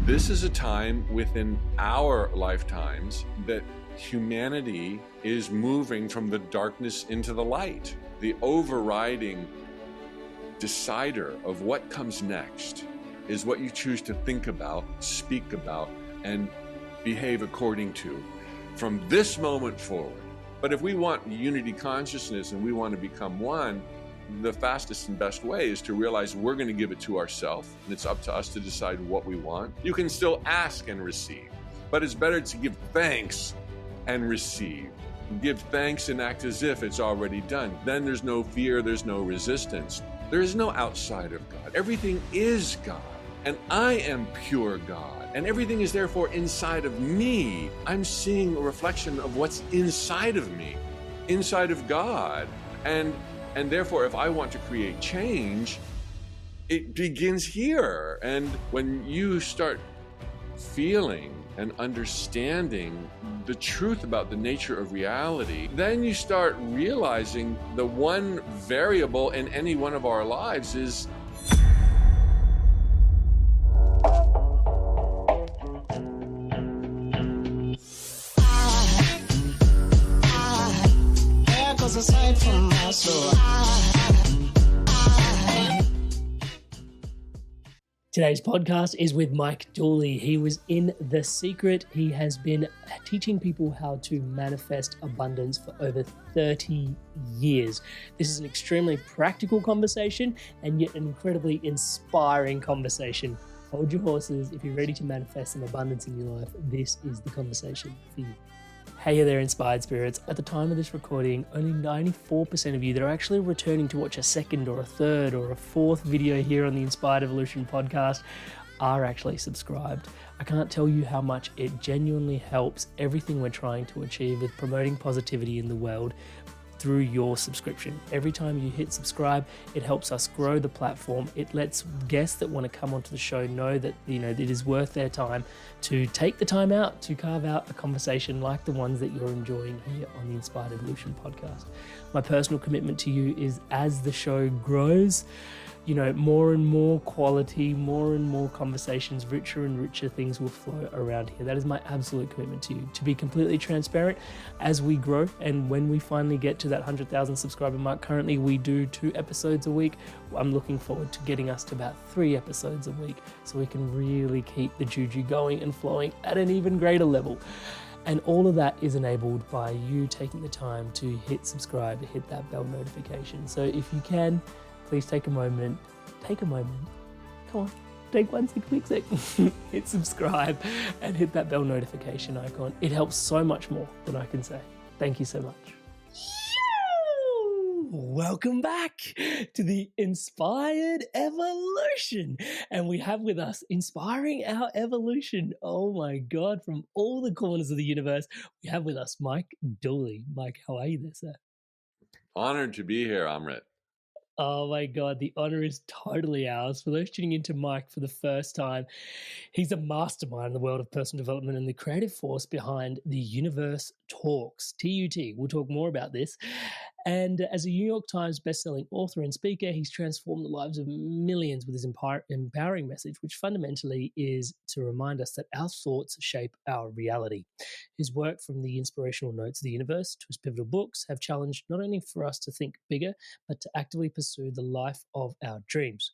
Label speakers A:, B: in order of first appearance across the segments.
A: This is a time within our lifetimes that humanity is moving from the darkness into the light. The overriding decider of what comes next is what you choose to think about, speak about, and behave according to from this moment forward. But if we want unity consciousness and we want to become one, the fastest and best way is to realize we're going to give it to ourselves, and it's up to us to decide what we want. You can still ask and receive, but it's better to give thanks and receive. Give thanks and act as if it's already done. Then there's no fear, there's no resistance. There is no outside of God. Everything is God, and I am pure God, and everything is therefore inside of me. I'm seeing a reflection of what's inside of me, inside of God, and therefore, if I want to create change, it begins here. And when you start feeling and understanding the truth about the nature of reality, then you start realizing the one variable in any one of our lives is
B: aside from my soul.
C: Today's podcast is with Mike Dooley. He was in The Secret. He has been teaching people how to manifest abundance for over 30 years. This is an extremely practical conversation and yet an incredibly inspiring conversation. Hold your horses. If you're ready to manifest some abundance in your life, this is the conversation for you. Hey there, inspired spirits. At the time of this recording, only 94% of you that are actually returning to watch a second or a third or a fourth video here on the Inspired Evolution podcast are actually subscribed. I can't tell you how much it genuinely helps everything we're trying to achieve with promoting positivity in the world through your subscription. Every time you hit subscribe, it helps us grow the platform. It lets guests that want to come onto the show know that, it is worth their time to take the time out to carve out a conversation like the ones that you're enjoying here on the Inspired Evolution podcast. My personal commitment to you is, as the show grows, more and more quality, more and more conversations, richer and richer things will flow around here. That is my absolute commitment to you. To be completely transparent, as we grow and when we finally get to that 100,000 subscriber mark, currently we do 2 episodes a week. I'm looking forward to getting us to about 3 episodes a week so we can really keep the juju going and flowing at an even greater level. And all of that is enabled by you taking the time to hit subscribe, hit that bell notification. So if you can, please take a moment, come on, take 1 quick sec, hit subscribe and hit that bell notification icon. It helps so much more than I can say. Thank you so much. Welcome back to the Inspired Evolution. And we have with us, inspiring our evolution, oh my God, from all the corners of the universe, we have with us Mike Dooley. Mike, how are you there, sir?
A: honored to be here, Amrit.
C: Oh my God, the honor is totally ours. For those tuning into Mike for the first time, he's a mastermind in the world of personal development and the creative force behind the Universe Talks, TUT. We'll talk more about this. And as a New York Times bestselling author and speaker, he's transformed the lives of millions with his empowering message, which fundamentally is to remind us that our thoughts shape our reality. His work, from the inspirational notes of the universe to his pivotal books, have challenged not only for us to think bigger, but to actively pursue the life of our dreams.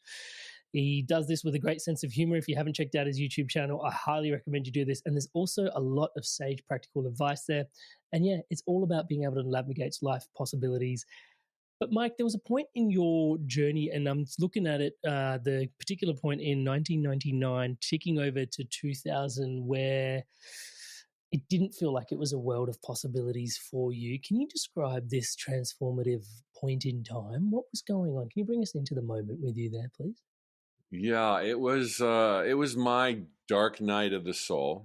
C: He does this with a great sense of humor. If you haven't checked out his YouTube channel, I highly recommend you do this. And there's also a lot of sage practical advice there. And yeah, it's all about being able to navigate life possibilities. But Mike, there was a point in your journey, and I'm looking at it, the particular point in 1999, ticking over to 2000, where it didn't feel like it was a world of possibilities for you. Can you describe this transformative point in time? What was going on? Can you bring us into the moment with you there, please?
A: Yeah, it was my dark night of the soul.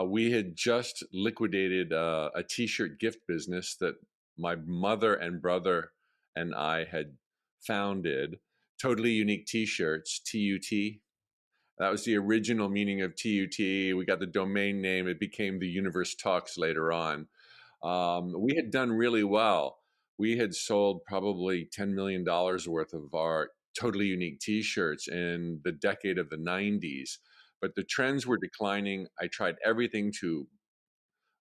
A: We had just liquidated a t-shirt gift business that my mother and brother and I had founded. Totally Unique T-shirts, TUT. That was the original meaning of TUT. We got the domain name. It became the Universe Talks later on. We had done really well. We had sold probably $10 million worth of our Totally Unique T-shirts in the decade of the 90s. but the trends were declining. I tried everything to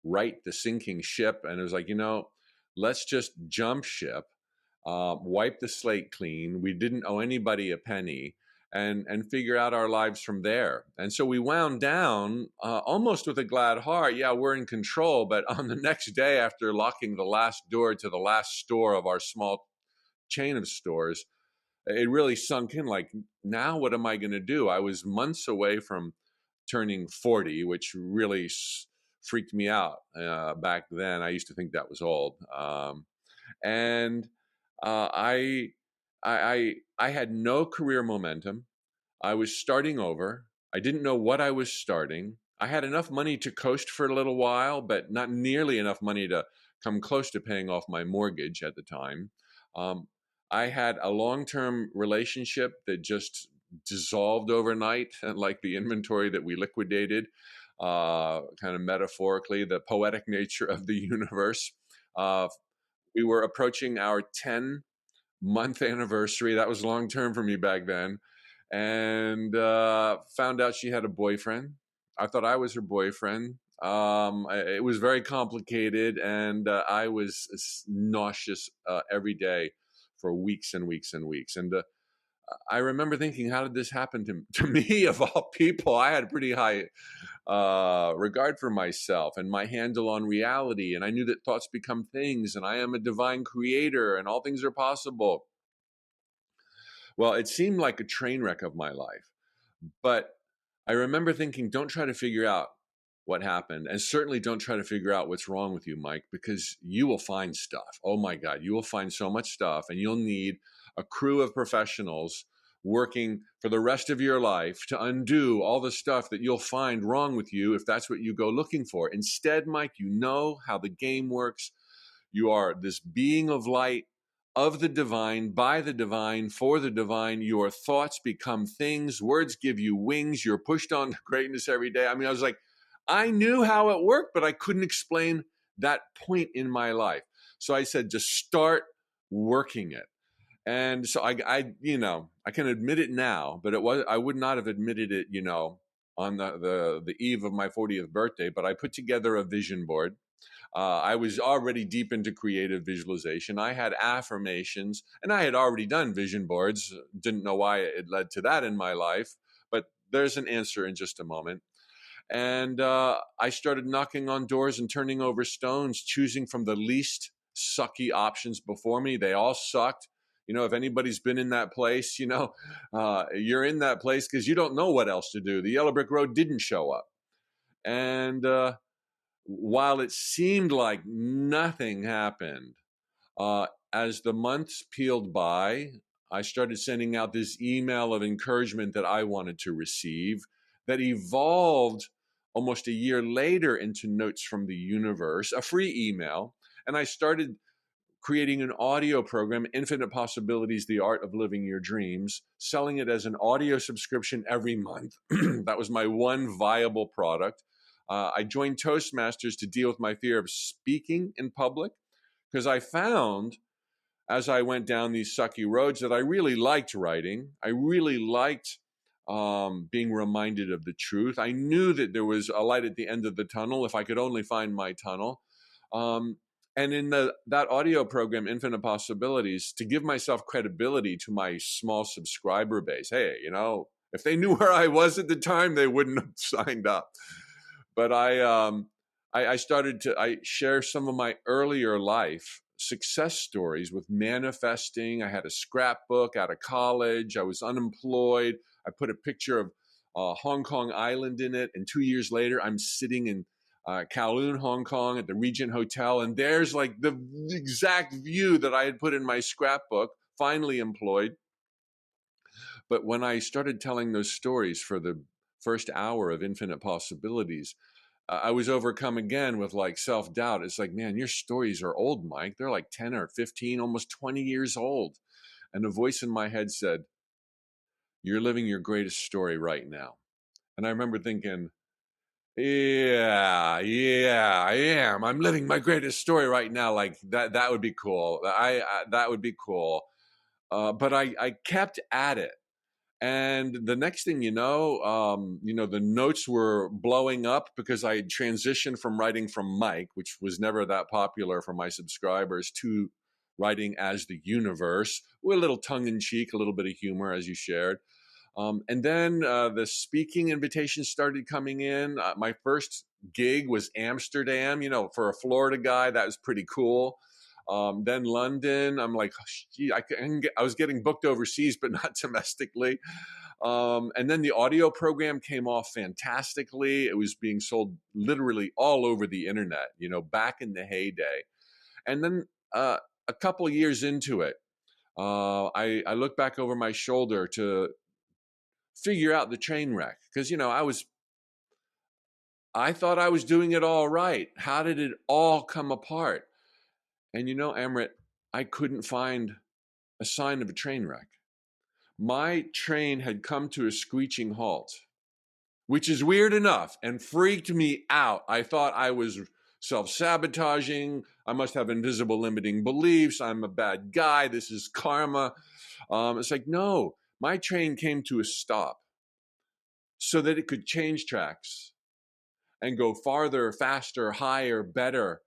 A: right the sinking ship, and it was like, let's just jump ship, wipe the slate clean. We didn't owe anybody a penny, and figure out our lives from there. And so we wound down almost with a glad heart. Yeah, we're in control. But on the next day, after locking the last door to the last store of our small chain of stores, it really sunk in, like, now what am I going to do? I was months away from turning 40, which really freaked me out back then. I used to think that was old. And I, I had no career momentum. I was starting over. I didn't know what I was starting. I had enough money to coast for a little while, but not nearly enough money to come close to paying off my mortgage at the time. Um, I had a long-term relationship that just dissolved overnight, like the inventory that we liquidated, kind of metaphorically, the poetic nature of the universe. We were approaching our 10-month anniversary. That was long term for me back then. And found out she had a boyfriend. I thought I was her boyfriend. It was very complicated, and I was nauseous every day for weeks and weeks and weeks. And I remember thinking, how did this happen to me of all people? I had pretty high regard for myself and my handle on reality. And I knew that thoughts become things, and I am a divine creator, and all things are possible. Well, it seemed like a train wreck of my life. But I remember thinking, don't try to figure out what happened. And certainly don't try to figure out what's wrong with you, Mike, because you will find stuff. Oh my God, you will find so much stuff, and you'll need a crew of professionals working for the rest of your life to undo all the stuff that you'll find wrong with you if that's what you go looking for. Instead, Mike, you know how the game works. You are this being of light, of the divine, by the divine, for the divine. Your thoughts become things. Words give you wings. You're pushed on to greatness every day. I mean, I was like, I knew how it worked, but I couldn't explain that point in my life. So I said, just start working it. And so I can admit it now, but I would not have admitted it, on the eve of my 40th birthday. But I put together a vision board. I was already deep into creative visualization. I had affirmations, and I had already done vision boards. Didn't know why it led to that in my life, but there's an answer in just a moment. And I started knocking on doors and turning over stones, choosing from the least sucky options before me. They all sucked. If anybody's been in that place, you're in that place because you don't know what else to do. The yellow brick road didn't show up. And while it seemed like nothing happened, as the months peeled by, I started sending out this email of encouragement that I wanted to receive that evolved almost a year later into Notes from the Universe, a free email. And I started creating an audio program, Infinite Possibilities, The Art of Living Your Dreams, selling it as an audio subscription every month. That was my one viable product. I joined Toastmasters to deal with my fear of speaking in public, because I found as I went down these sucky roads that I really liked writing. I really liked being reminded of the truth. I knew that there was a light at the end of the tunnel if I could only find my tunnel. And in that audio program, Infinite Possibilities, to give myself credibility to my small subscriber base, hey, if they knew where I was at the time, they wouldn't have signed up. But I started to share some of my earlier life success stories with manifesting. I had a scrapbook out of college. I was unemployed. I put a picture of Hong Kong Island in it. And 2 years later, I'm sitting in Kowloon, Hong Kong at the Regent Hotel. And there's like the exact view that I had put in my scrapbook, finally employed. But when I started telling those stories for the first hour of Infinite Possibilities, I was overcome again with like self-doubt. It's like, man, your stories are old, Mike. They're like 10 or 15, almost 20 years old. And a voice in my head said, you're living your greatest story right now. And I remember thinking, yeah, I am. I'm living my greatest story right now. Like that would be cool. That would be cool. But I kept at it. And the next thing the notes were blowing up because I had transitioned from writing from Mike, which was never that popular for my subscribers, to writing as the universe, with a little tongue in cheek, a little bit of humor, as you shared. And then the speaking invitations started coming in. My first gig was Amsterdam, for a Florida guy, that was pretty cool. Then London, I'm like, gee, I was getting booked overseas, but not domestically. And then the audio program came off fantastically. It was being sold literally all over the internet, back in the heyday. And then a couple of years into it, I look back over my shoulder to figure out the train wreck, because I thought I was doing it all right. How did it all come apart? And Amrit, I couldn't find a sign of a train wreck. My train had come to a screeching halt, which is weird enough and freaked me out. I thought I was self-sabotaging. I must have invisible limiting beliefs. I'm a bad guy. This is karma. It's like, no, my train came to a stop so that it could change tracks and go farther, faster, higher, better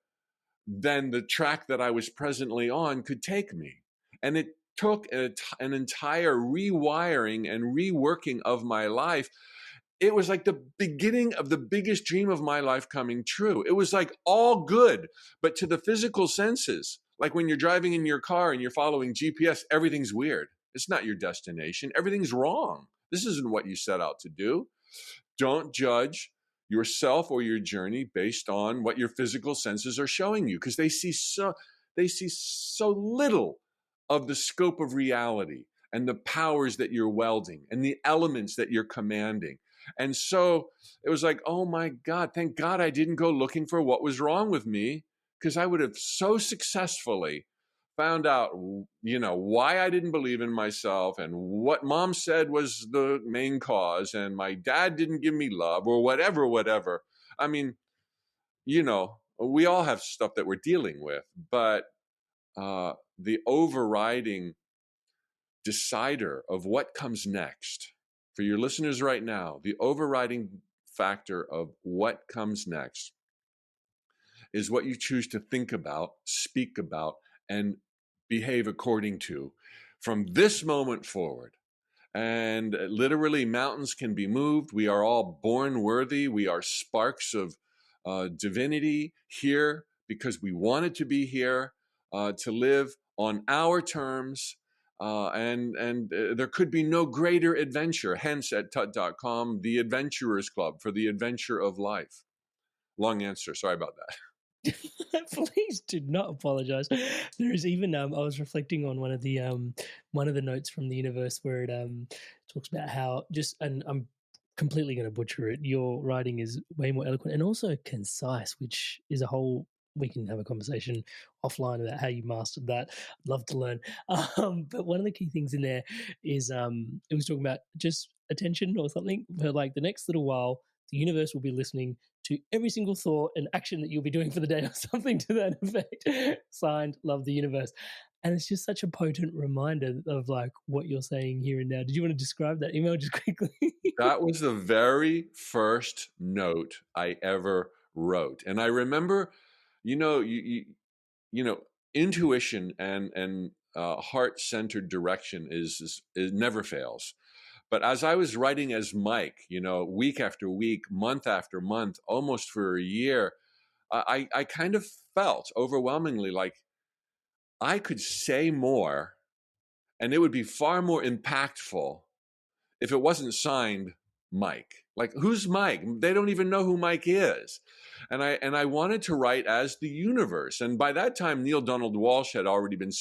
A: than the track that I was presently on could take me. And it took an entire rewiring and reworking of my life. It was like the beginning of the biggest dream of my life coming true. It was like all good, but to the physical senses, like when you're driving in your car and you're following GPS, everything's weird. It's not your destination. Everything's wrong. This isn't what you set out to do. Don't judge yourself or your journey based on what your physical senses are showing you, because they see so little of the scope of reality and the powers that you're welding and the elements that you're commanding. And so it was like, oh my God, thank God I didn't go looking for what was wrong with me, because I would have so successfully found out, why I didn't believe in myself and what mom said was the main cause, and my dad didn't give me love, or whatever. I mean, we all have stuff that we're dealing with, but the overriding decider of what comes next for your listeners right now, the overriding factor of what comes next is what you choose to think about, speak about, and behave according to from this moment forward. And literally, mountains can be moved. We are all born worthy. We are sparks of divinity here because we wanted to be here to live on our terms. And there could be no greater adventure. Hence, at tut.com, the Adventurers Club for the adventure of life. Long answer. Sorry about that.
C: Please do not apologize. There is even I was reflecting on one of the notes from the universe where it talks about how and I'm completely going to butcher it. Your writing is way more eloquent and also concise, which is a whole. We can have a conversation offline about how you mastered that. I'd love to learn. But one of the key things in there is it was talking about just attention or something for like the next little while. The universe will be listening to every single thought and action that you'll be doing for the day or something to that effect. Signed, love the universe. And it's just such a potent reminder of like what you're saying here and now. Did you want to describe that email just quickly?
A: That was the very first note I ever wrote. And I remember, intuition and heart-centered direction is never fails. But as I was writing as Mike, week after week, month after month, almost for a year, I kind of felt overwhelmingly like I could say more and it would be far more impactful if it wasn't signed Mike. Like, who's Mike? They don't even know who Mike is. And I wanted to write as the universe. And by that time, Neil Donald Walsh had already been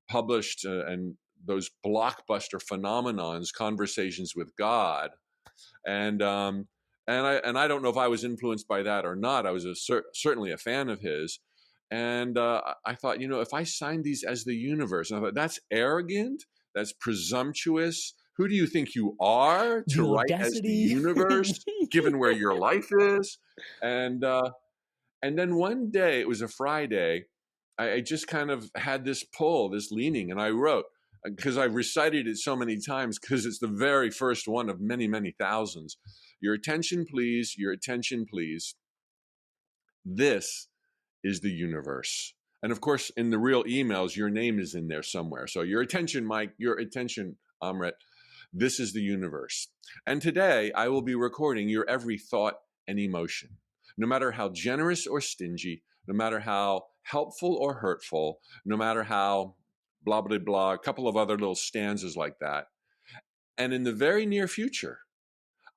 A: published and those blockbuster phenomenons, Conversations with God, and I don't know if I was influenced by that or not. I was certainly a fan of his, and I thought, if I signed these as the universe, and I thought that's arrogant, that's presumptuous. Who do you think you are to write as the universe, given where your life is? And then one day, it was a Friday, I just kind of had this pull, this leaning, and I wrote, because I've recited it so many times because it's the very first one of many, many thousands. Your attention, please. Your attention, please. This is the universe. And of course, in the real emails, your name is in there somewhere. So your attention, Mike, your attention, Amrit. This is the universe. And today I will be recording your every thought and emotion. No matter how generous or stingy, no matter how helpful or hurtful, no matter how blah, blah, blah, a couple of other little stanzas like that. And in the very near future,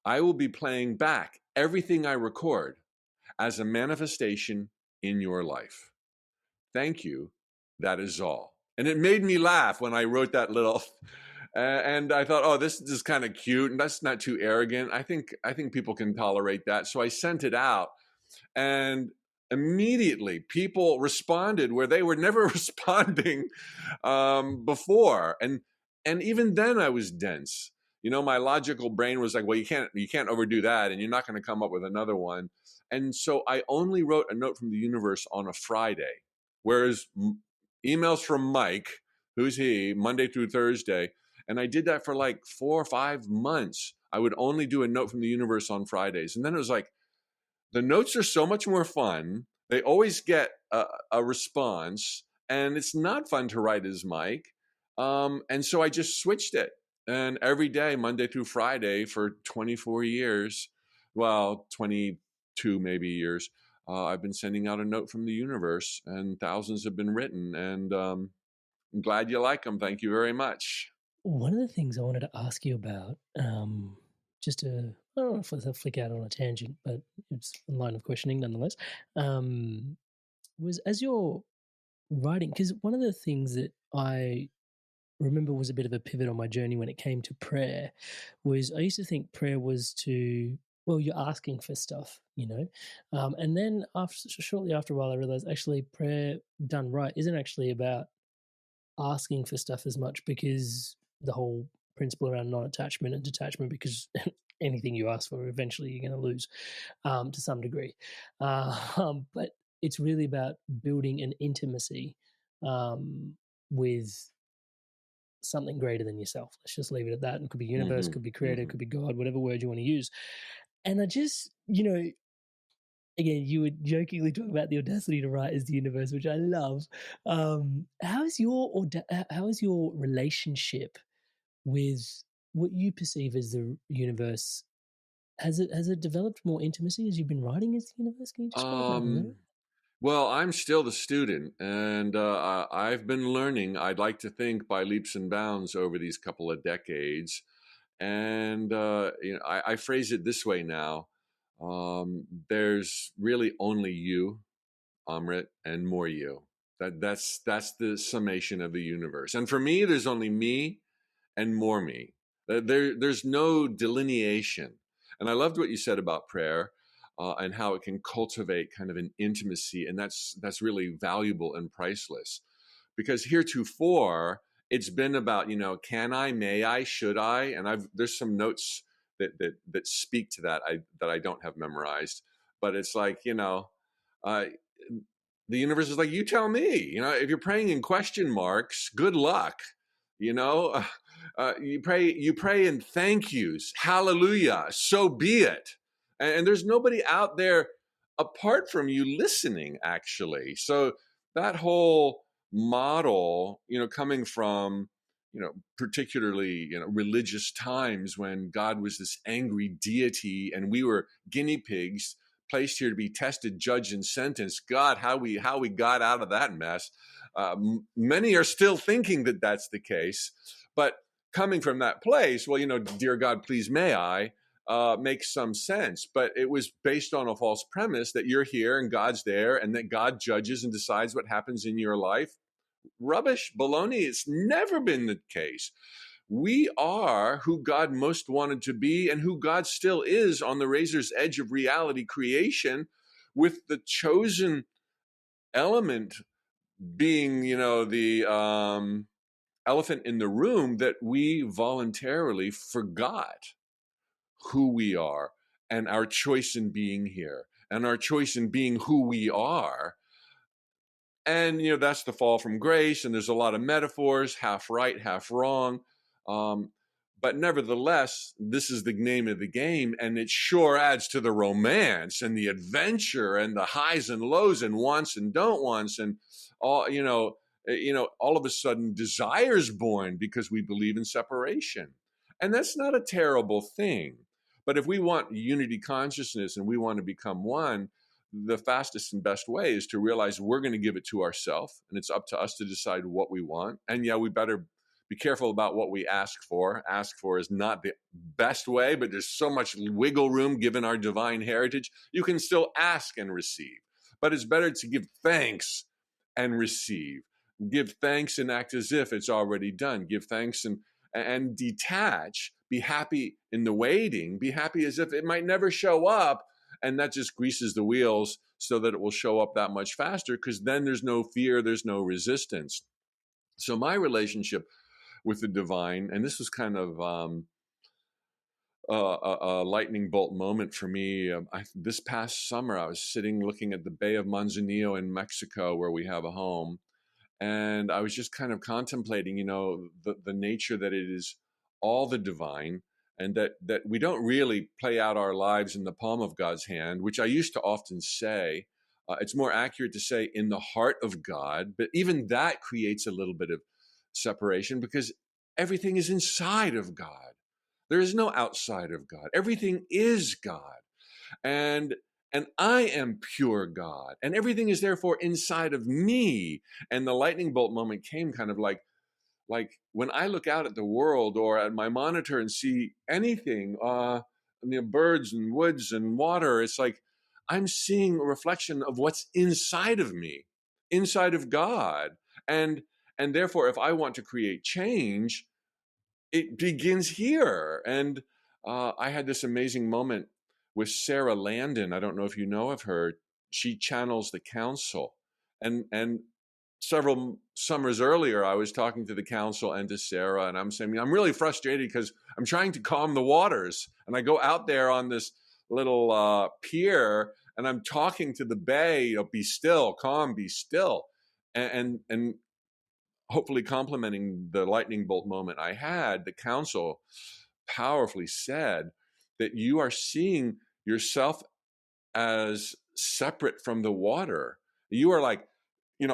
A: I will be playing back everything I record as a manifestation in your life. Thank you. That is all. And it made me laugh when I wrote that little, and I thought, oh, this is kind of cute, and that's not too arrogant. I think people can tolerate that. So I sent it out, and immediately people responded where they were never responding before, and even then I was dense. My logical brain was like, well, you can't overdo that, and you're not going to come up with another one. And so I only wrote a note from the universe on a Friday, whereas emails from Mike, who's he, Monday through Thursday. And I did that for like 4 or 5 months. I would only do a note from the universe on Fridays. And then it was like, the notes are so much more fun. They always get a response, and it's not fun to write as Mike. And so I just switched it. And every day, Monday through Friday, for 24 years, well, 22 maybe years, I've been sending out a note from the universe, and thousands have been written. And I'm glad you like them. Thank you very much.
C: One of the things I wanted to ask you about, just to, I don't know if I'll flick out on a tangent, but it's a line of questioning nonetheless, was as you're writing, because one of the things that I remember was a bit of a pivot on my journey when it came to prayer was I used to think prayer was you're asking for stuff, and then shortly after a while I realized actually prayer done right isn't actually about asking for stuff as much, because the whole principle around non-attachment and detachment, because anything you ask for eventually you're going to lose to some degree, but it's really about building an intimacy with something greater than yourself. Let's just leave it at that. It could be universe, could be creator, could be God, whatever word you want to use. And I just, again, you were jokingly talking about the audacity to write as the universe, which I love. How is your relationship with what you perceive as the universe? Has it developed more intimacy as you've been writing as the universe? Can you describe that a little?
A: Well, I'm still the student, and I've been learning, I'd like to think, by leaps and bounds over these couple of decades. And I phrase it this way now. There's really only you, Amrit, and more you. That's the summation of the universe. And for me, there's only me and more me. There's no delineation. And I loved what you said about prayer. And how it can cultivate kind of an intimacy, and that's really valuable and priceless. Because heretofore, it's been about can I, may I, should I, and there's some notes that speak to that I don't have memorized, but it's like the universe is like, you tell me, if you're praying in question marks, good luck. You pray in thank yous, hallelujah, so be it. And there's nobody out there apart from you listening, actually. So that whole model, coming from, particularly, religious times when God was this angry deity and we were guinea pigs placed here to be tested, judged, and sentenced. God, how we got out of that mess. Many are still thinking that that's the case, but coming from that place, well, dear God, please may I, makes some sense. But it was based on a false premise that you're here and God's there and that God judges and decides what happens in your life. Rubbish, baloney. It's never been the case. We are who God most wanted to be and who God still is on the razor's edge of reality creation, with the chosen element being, the elephant in the room, that we voluntarily forgot who we are and our choice in being here and our choice in being who we are And, that's the fall from grace. And there's a lot of metaphors, half right, half wrong. Um, but nevertheless, this is the name of the game. And it sure adds to the romance and the adventure and the highs and lows and wants and don't wants. And all, all of a sudden desire's born because we believe in separation. And that's not a terrible thing. But if we want unity consciousness and we want to become one, the fastest and best way is to realize we're going to give it to ourselves, and it's up to us to decide what we want. And yeah, we better be careful about what we ask for. Ask for is not the best way, but there's so much wiggle room given our divine heritage. You can still ask and receive, but it's better to give thanks and receive. Give thanks and act as if it's already done. Give thanks and detach. Be happy in the waiting. Be happy as if it might never show up. And that just greases the wheels so that it will show up that much faster, because then there's no fear, there's no resistance. So my relationship with the divine, and this was kind of a lightning bolt moment for me. This past summer, I was sitting looking at the Bay of Manzanillo in Mexico, where we have a home. And I was just kind of contemplating, the nature that it is all the divine, and that we don't really play out our lives in the palm of God's hand, which I used to often say. It's more accurate to say in the heart of God, but even that creates a little bit of separation, because everything is inside of God. There is no outside of God. Everything is God. And I am pure God, and everything is therefore inside of me. And the lightning bolt moment came kind of like when I look out at the world or at my monitor and see anything, birds and woods and water, it's like I'm seeing a reflection of what's inside of me, inside of God. And therefore, if I want to create change, it begins here. And I had this amazing moment with Sarah Landon. I don't know if you know of her. She channels the council. And several summers earlier, I was talking to the council and to Sarah, and I'm saying, I'm really frustrated because I'm trying to calm the waters. And I go out there on this little pier, and I'm talking to the bay, be still, calm, be still. And hopefully complementing the lightning bolt moment I had, the council powerfully said that you are seeing yourself as separate from the water. You are like,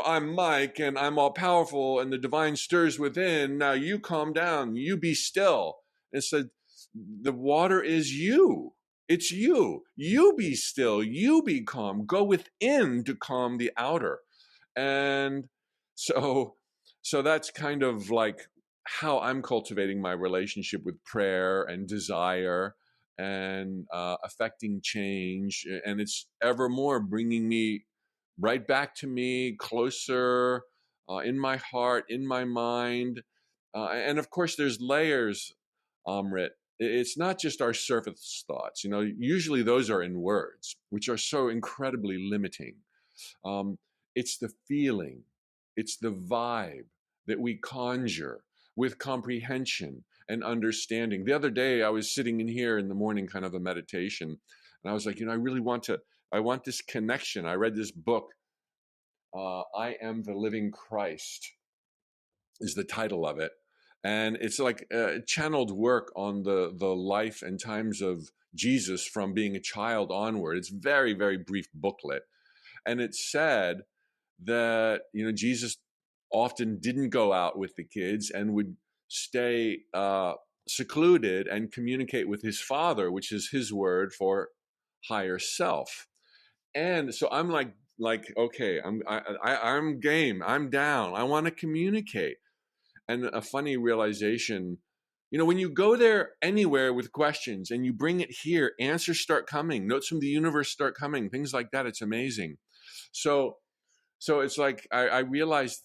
A: I'm Mike and I'm all powerful and the divine stirs within. Now you calm down, you be still. And said, the water is you. It's you. You be still, you be calm. Go within to calm the outer. And so that's kind of like how I'm cultivating my relationship with prayer and desire and affecting change. And it's ever more bringing me right back to me, closer in my heart, in my mind. And of course, there's layers, Amrit. It's not just our surface thoughts. Usually those are in words, which are so incredibly limiting. It's the feeling, it's the vibe that we conjure with comprehension and understanding. The other day, I was sitting in here in the morning, kind of a meditation, and I was like, I want this connection. I read this book, I Am the Living Christ is the title of it. And it's like channeled work on the life and times of Jesus from being a child onward. It's very, very brief booklet. And it said that, Jesus often didn't go out with the kids and would stay secluded and communicate with his Father, which is his word for higher self. And so I'm like, okay, I'm game. I'm down. I want to communicate. And a funny realization, when you go there anywhere with questions and you bring it here, answers start coming, notes from the universe start coming, things like that. It's amazing. So it's like I realized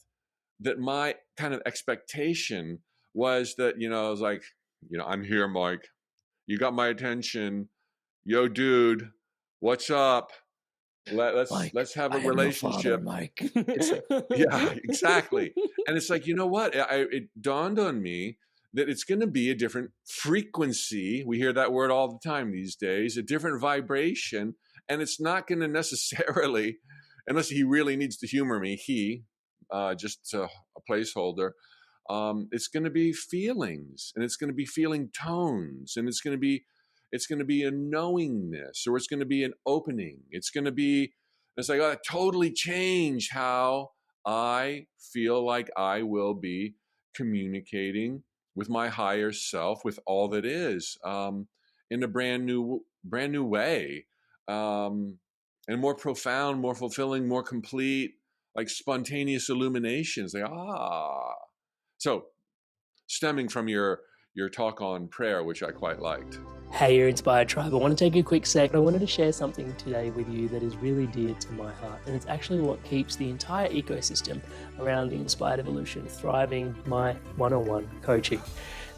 A: that my kind of expectation was that, I was like, I'm here, Mike. You got my attention. Yo, dude, what's up? Let's have a relationship.
C: Mike.
A: Yeah, exactly. And it's like, you know what? It dawned on me that it's going to be a different frequency. We hear that word all the time these days, a different vibration. And it's not going to necessarily, unless he really needs to humor me, just a placeholder. It's going to be feelings, and it's going to be feeling tones, and it's going to be a knowingness, or it's going to be an opening. It's like, oh, totally change how I feel like I will be communicating with my higher self, with all that is, in a brand new way, and more profound, more fulfilling, more complete, like spontaneous illuminations. Like, so stemming from your talk on prayer, which I quite liked.
C: Hey, your Inspired Tribe. I want to take a quick sec. I wanted to share something today with you that is really dear to my heart. And it's actually what keeps the entire ecosystem around the Inspired Evolution thriving, my one-on-one coaching.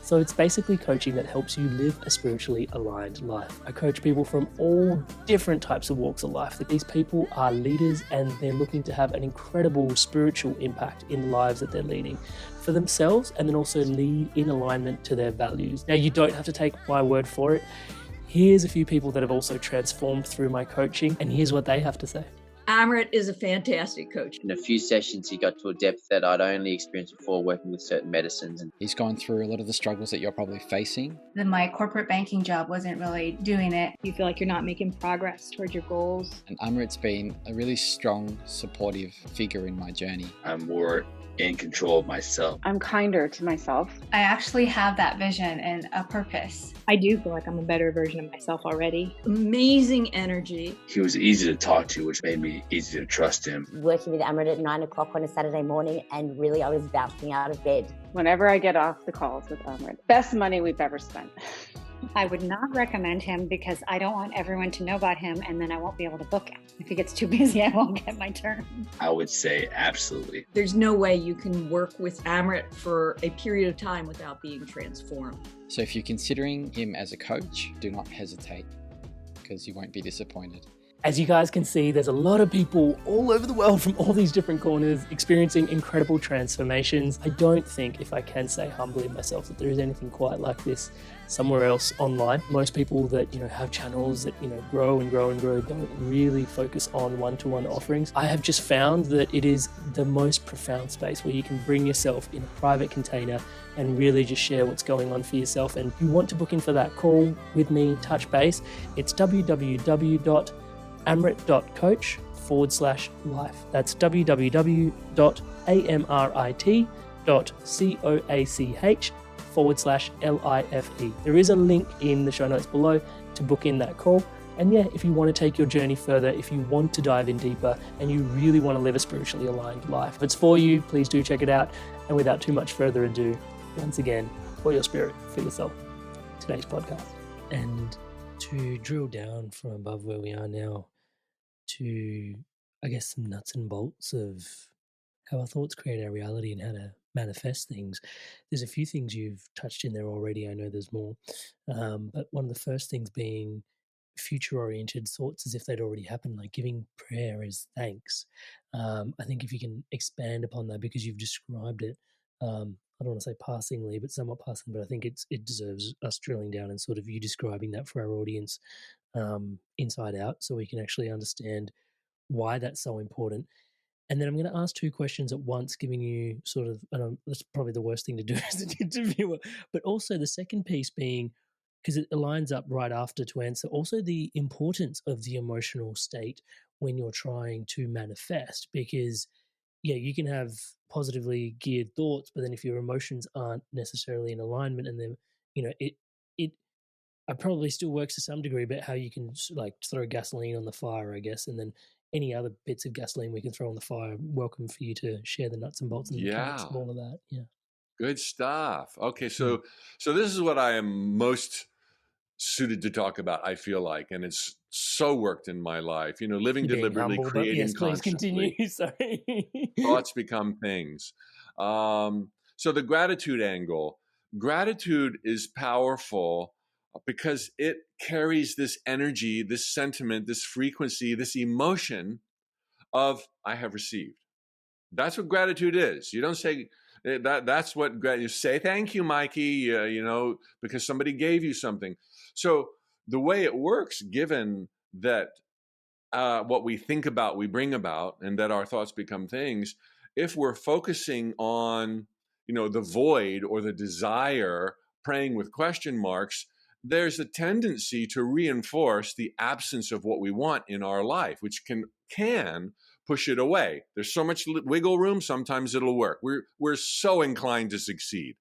C: So it's basically coaching that helps you live a spiritually aligned life. I coach people from all different types of walks of life. That these people are leaders and they're looking to have an incredible spiritual impact in the lives that they're leading for themselves, and then also lead in alignment to their values. Now, you don't have to take my word for it. Here's a few people that have also transformed through my coaching, and here's what they have to say.
D: Amrit is a fantastic coach.
E: In a few sessions, he got to a depth that I'd only experienced before working with certain medicines.
F: He's gone through a lot of the struggles that you're probably facing.
G: Then my corporate banking job wasn't really doing it.
H: You feel like you're not making progress towards your goals.
F: And Amrit's been a really strong, supportive figure in my journey.
I: I'm more in control of myself.
J: I'm kinder to myself.
G: I actually have that vision and a purpose.
H: I do feel like I'm a better version of myself already.
D: Amazing energy.
I: He was easy to talk to, which made me easy to trust him.
K: Working with Amrit at 9 o'clock on a Saturday morning, and really I was bouncing out of bed.
J: Whenever I get off the calls with Amrit, best money we've ever spent.
L: I would not recommend him because I don't want everyone to know about him and then I won't be able to book him. If he gets too busy, I won't get my turn.
I: I would say absolutely.
D: There's no way you can work with Amrit for a period of time without being transformed.
F: So if you're considering him as a coach, do not hesitate, because you won't be disappointed.
C: As you guys can see, there's a lot of people all over the world from all these different corners experiencing incredible transformations. I don't think, if I can say humbly myself, that there is anything quite like this somewhere else online. Most people that, have channels that, grow and grow and grow don't really focus on one-to-one offerings. I have just found that it is the most profound space where you can bring yourself in a private container and really just share what's going on for yourself. And if you want to book in for that call with me, touch base, it's www.amrit.coach/life. That's www.amrit.coach/life. There is a link in the show notes below to book in that call. And yeah, if you want to take your journey further, if you want to dive in deeper, and you really want to live a spiritually aligned life, if it's for you, please do check it out. And without too much further ado, once again, for your spirit, for yourself, today's podcast. And to drill down from above where we are now to, I guess, some nuts and bolts of how our thoughts create our reality and how to manifest things. There's a few things you've touched in there already. I know there's more. But one of the first things being future-oriented thoughts as if they'd already happened, like giving prayer as thanks. I think if you can expand upon that, because you've described it, I don't want to say passingly, but somewhat passing, but I think it deserves us drilling down and sort of you describing that for our audience inside out, so we can actually understand why that's so important. And then I'm going to ask two questions at once, giving you sort of, and that's probably the worst thing to do as an interviewer, but also the second piece being, because it aligns up right after to answer, also the importance of the emotional state when you're trying to manifest, because yeah, you can have positively geared thoughts, but then if your emotions aren't necessarily in alignment, and then, it probably still works to some degree, but how you can like throw gasoline on the fire, I guess, and then any other bits of gasoline we can throw on the fire. Welcome for you to share the nuts and bolts and the mechanics of all of that. Yeah.
A: Good stuff. Okay. So this is what I am most suited to talk about, I feel like, and it's so worked in my life, living deliberately, humble, creating
C: yes, please
A: consciously.
C: Continue. Sorry.
A: Thoughts become things. So the gratitude angle. Gratitude is powerful because it carries this energy, this sentiment, this frequency, this emotion of I have received. That's what gratitude is. You don't say that. That's what you say. Thank you, Mikey. Because somebody gave you something. So the way it works, given that what we think about, we bring about, and that our thoughts become things. If we're focusing on, the void or the desire, praying with question marks, there's a tendency to reinforce the absence of what we want in our life, which can push it away. There's so much wiggle room. Sometimes it'll work. We're so inclined to succeed.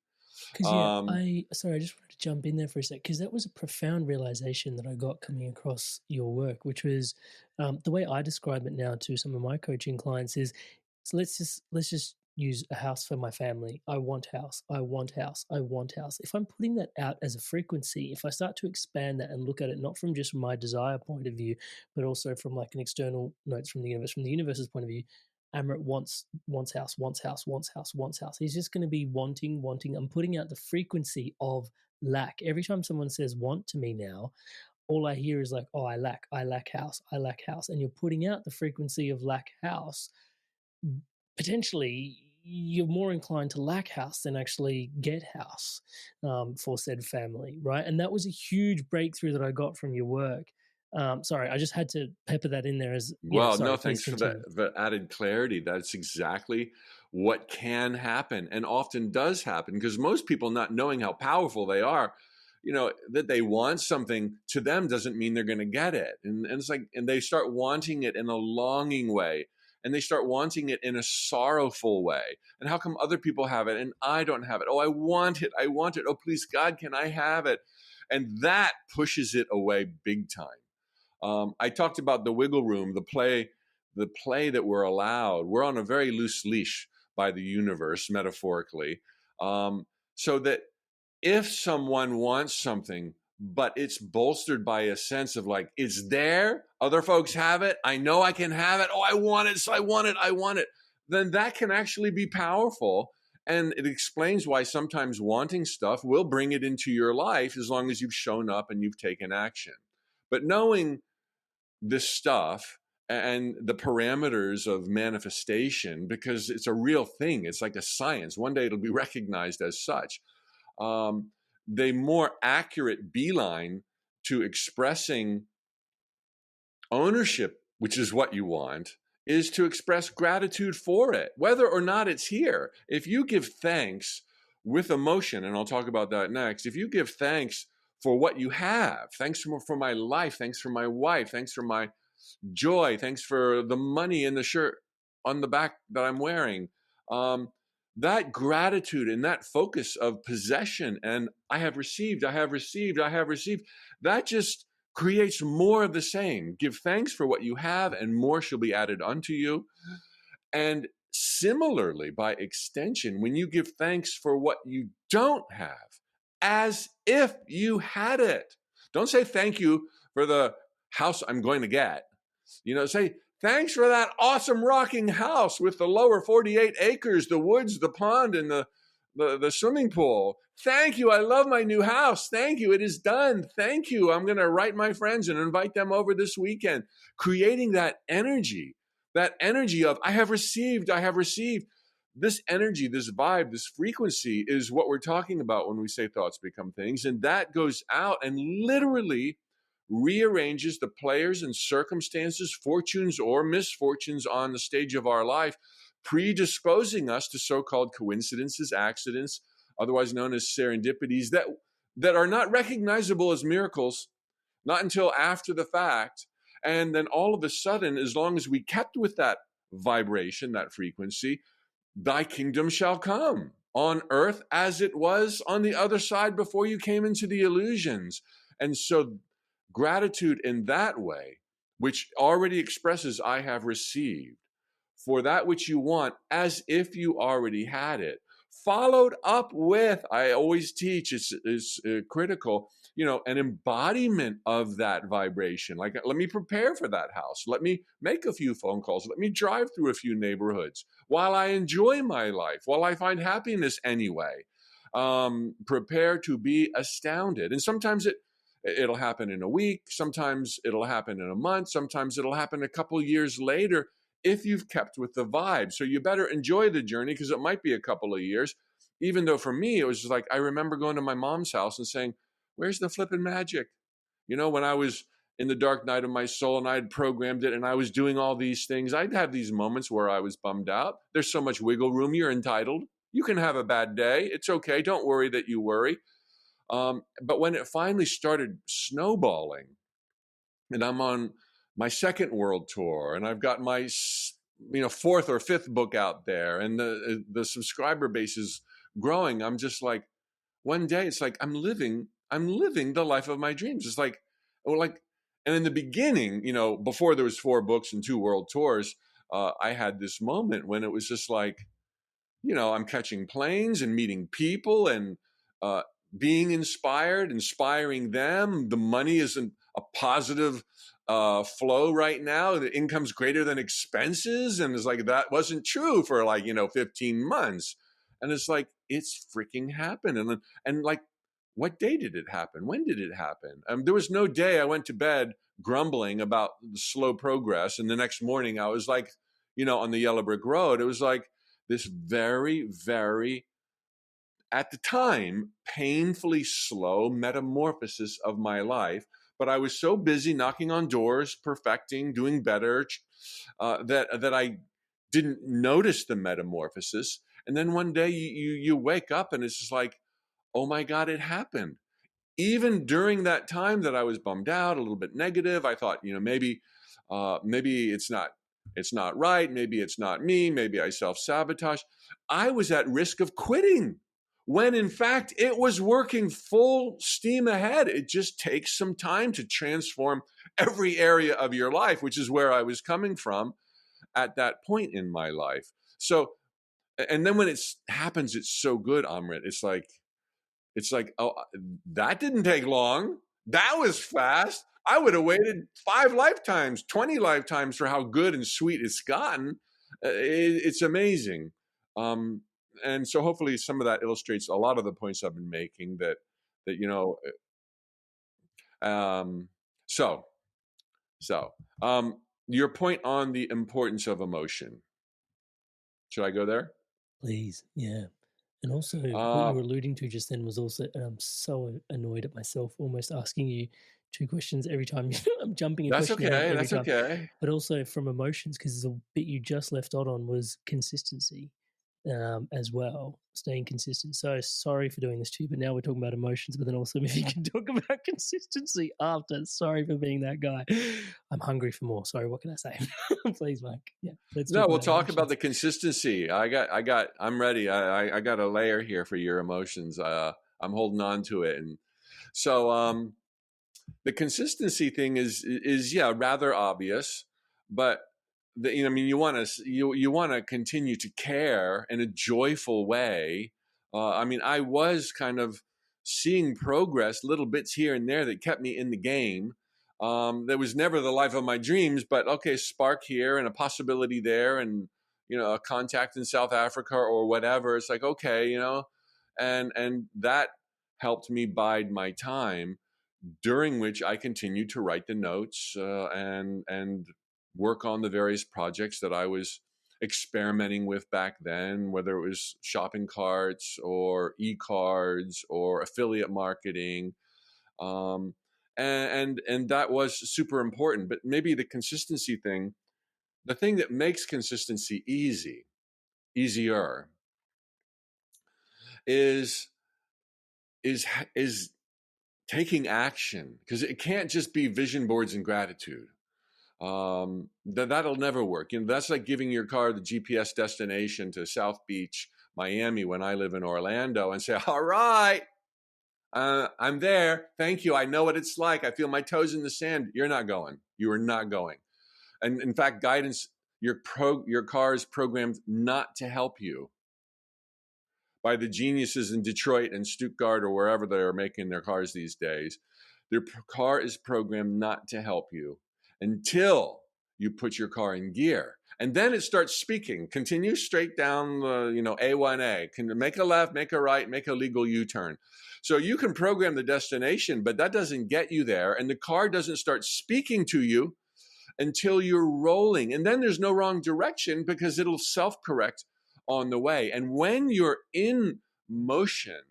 C: Because I just wanted to jump in there for a sec, because that was a profound realization that I got coming across your work, which was the way I describe it now to some of my coaching clients is, so let's just use a house for my family. I want house. I want house. I want house. If I'm putting that out as a frequency, if I start to expand that and look at it not from just my desire point of view, but also from like an external notes from the universe's point of view, Amrit wants house, wants house, wants house, wants house. He's just going to be wanting. I'm putting out the frequency of lack. Every time someone says want to me now, all I hear is like, oh, I lack house, I lack house. And you're putting out the frequency of lack house. Potentially, you're more inclined to lack house than actually get house for said family, right? And that was a huge breakthrough that I got from your work. Sorry, I just had to pepper that in there as
A: well. No, thanks for that added clarity. That's exactly what can happen and often does happen, because most people, not knowing how powerful they are, that they want something, to them doesn't mean they're going to get it. And it's like, and they start wanting it in a longing way, and they start wanting it in a sorrowful way. And how come other people have it and I don't have it? Oh, I want it. Oh, please, God, can I have it? And that pushes it away big time. I talked about the wiggle room, the play that we're allowed. We're on a very loose leash by the universe, metaphorically, so that if someone wants something, but it's bolstered by a sense of like, it's there, other folks have it, I know I can have it, oh, I want it, so I want it, then that can actually be powerful. And it explains why sometimes wanting stuff will bring it into your life as long as you've shown up and you've taken action. But knowing this stuff and the parameters of manifestation, because it's a real thing, it's like a science, one day it'll be recognized as such. The more accurate beeline to expressing ownership, which is what you want, is to express gratitude for it, whether or not it's here. If you give thanks with emotion, and I'll talk about that next, if you give thanks for what you have, thanks for my life, thanks for my wife, thanks for my joy, thanks for the money in the shirt on the back that I'm wearing, that gratitude and that focus of possession and I have received, that just creates more of the same. Give thanks for what you have and more shall be added unto you. And similarly, by extension, when you give thanks for what you don't have, as if you had it. Don't say thank you for the house I'm going to get. Say, thanks for that awesome rocking house with the lower 48 acres, the woods, the pond, and the swimming pool. Thank you. I love my new house. Thank you. It is done. Thank you. I'm going to write my friends and invite them over this weekend. Creating that energy of I have received. This energy, this vibe, this frequency is what we're talking about when we say thoughts become things. And that goes out and literally rearranges the players and circumstances, fortunes or misfortunes on the stage of our life, predisposing us to so-called coincidences, accidents, otherwise known as serendipities, that are not recognizable as miracles, not until after the fact. And then all of a sudden, as long as we kept with that vibration, that frequency, thy kingdom shall come on earth as it was on the other side before you came into the illusions. And so gratitude in that way, which already expresses I have received for that which you want as if you already had it, followed up with, I always teach, it's critical, an embodiment of that vibration. Like, let me prepare for that house. Let me make a few phone calls. Let me drive through a few neighborhoods while I enjoy my life, while I find happiness anyway. Prepare to be astounded. And sometimes it'll happen in a week. Sometimes it'll happen in a month. Sometimes it'll happen a couple years later if you've kept with the vibe. So you better enjoy the journey because it might be a couple of years. Even though for me, it was just like, I remember going to my mom's house and saying, where's the flipping magic? When I was in the dark night of my soul, and I had programmed it, and I was doing all these things. I'd have these moments where I was bummed out. There's so much wiggle room. You're entitled. You can have a bad day. It's okay. Don't worry that you worry. But when it finally started snowballing, and I'm on my second world tour, and I've got my fourth or fifth book out there, and the subscriber base is growing, I'm just like, one day it's like I'm living the life of my dreams. It's like, and in the beginning, before there was 4 books and 2 world tours, I had this moment when it was just like, I'm catching planes and meeting people and being inspired, inspiring them. The money isn't a positive flow right now. The income's greater than expenses. And it's like, that wasn't true for 15 months. And it's like, it's freaking happened. And like, what day did it happen? When did it happen? There was no day I went to bed grumbling about the slow progress. And the next morning I was like, on the yellow brick road. It was like this very, very, at the time, painfully slow metamorphosis of my life. But I was so busy knocking on doors, perfecting, doing better, that I didn't notice the metamorphosis. And then one day you wake up and it's just like, oh my God, it happened. Even during that time that I was bummed out, a little bit negative, I thought, maybe it's not right. Maybe it's not me. Maybe I self-sabotage. I was at risk of quitting when in fact it was working full steam ahead. It just takes some time to transform every area of your life, which is where I was coming from at that point in my life. So, and then when it happens, it's so good, Amrit. It's like, oh, that didn't take long. That was fast. I would have waited 5 lifetimes, 20 lifetimes for how good and sweet it's gotten. It's amazing. And so hopefully some of that illustrates a lot of the points I've been making that your point on the importance of emotion. Should I go there?
C: Please. Yeah. And also what you were alluding to just then was also, and I'm so annoyed at myself almost asking you 2 questions every time I'm jumping a
A: That's
C: question.
A: okay. That's
C: time.
A: okay.
C: But also from emotions, because the bit you just left out on was consistency as well, staying consistent. So sorry for doing this to you, but now we're talking about emotions, but then also if you can talk about consistency after. Sorry for being that guy. I'm hungry for more. Sorry, what can I say? Please, Mike. Yeah.
A: We'll talk about the consistency. I'm ready. I got a layer here for your emotions. I'm holding on to it. And so the consistency thing is rather obvious, but you want to continue to care in a joyful way. I was kind of seeing progress, little bits here and there that kept me in the game. That was never the life of my dreams, but okay, spark here and a possibility there, and a contact in South Africa or whatever. It's like, okay, and that helped me bide my time, during which I continued to write the notes and work on the various projects that I was experimenting with back then, whether it was shopping carts or e-cards or affiliate marketing. And that was super important. But maybe the consistency thing, the thing that makes consistency easier, is taking action, because it can't just be vision boards and gratitude. That'll never work. That's like giving your car the GPS destination to South Beach, Miami, when I live in Orlando, and say, all right, I'm there. Thank you. I know what it's like. I feel my toes in the sand. You're not going. You are not going. And in fact, guidance, your car is programmed not to help you by the geniuses in Detroit and Stuttgart or wherever they're making their cars these days. Their car is programmed not to help you until you put your car in gear. And then it starts speaking. Continue straight down the, A1A. Can make a left, make a right, make a legal U-turn. So you can program the destination, but that doesn't get you there. And the car doesn't start speaking to you until you're rolling. And then there's no wrong direction, because it'll self-correct on the way. And when you're in motion,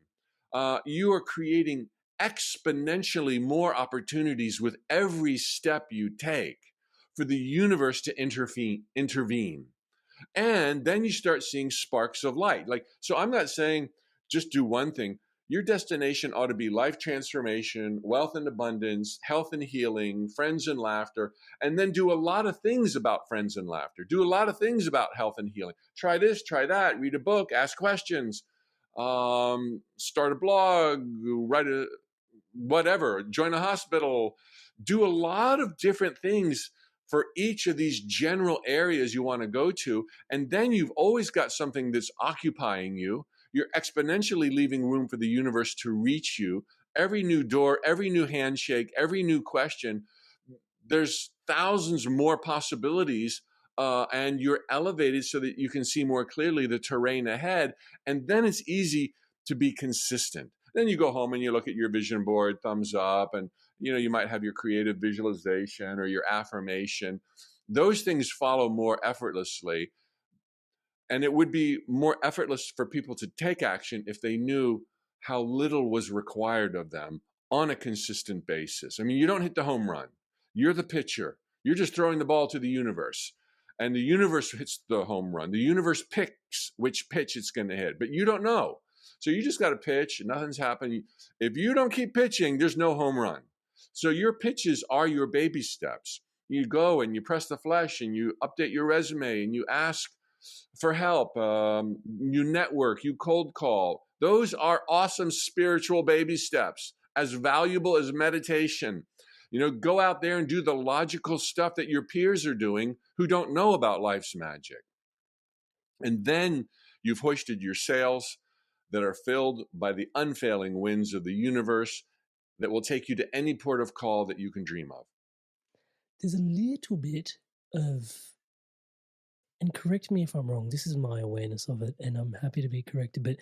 A: you are creating exponentially more opportunities with every step you take for the universe to intervene. And then you start seeing sparks of light. Like, so I'm not saying just do one thing. Your destination ought to be life transformation, wealth and abundance, health and healing, friends and laughter, and then do a lot of things about friends and laughter. Do a lot of things about health and healing. Try this, try that, read a book, ask questions, start a blog, write a whatever, join a hospital, do a lot of different things for each of these general areas you want to go to. And then you've always got something that's occupying you. You're exponentially leaving room for the universe to reach you. Every new door, every new handshake, every new question, there's thousands more possibilities, and you're elevated so that you can see more clearly the terrain ahead. And then it's easy to be consistent. Then you go home and you look at your vision board, thumbs up, and you might have your creative visualization or your affirmation. Those things follow more effortlessly. And it would be more effortless for people to take action if they knew how little was required of them on a consistent basis. I mean, you don't hit the home run. You're the pitcher. You're just throwing the ball to the universe. And the universe hits the home run. The universe picks which pitch it's going to hit, but you don't know. So you just got to pitch. Nothing's happening. If you don't keep pitching, there's no home run. So your pitches are your baby steps. You go and you press the flesh and you update your resume and you ask for help. You network, you cold call. Those are awesome spiritual baby steps, as valuable as meditation. Go out there and do the logical stuff that your peers are doing who don't know about life's magic. And then you've hoisted your sails that are filled by the unfailing winds of the universe that will take you to any port of call that you can dream of.
C: There's a little bit of, and correct me if I'm wrong, this is my awareness of it, and I'm happy to be corrected, but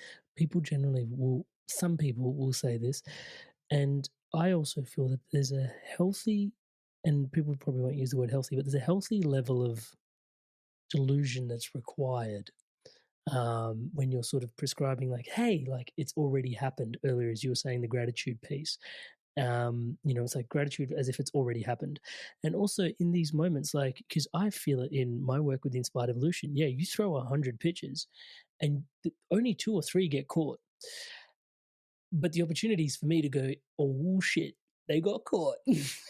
C: some people will say this, and I also feel that there's a healthy, and people probably won't use the word healthy, but there's a healthy level of delusion that's required when you're sort of prescribing like, hey, like it's already happened earlier, as you were saying, the gratitude piece. It's like gratitude as if it's already happened. And also in these moments, like, because I feel it in my work with the Inspired Evolution, you throw 100 pitches and only 2 or 3 get caught. But the opportunities for me to go, oh shit, they got caught,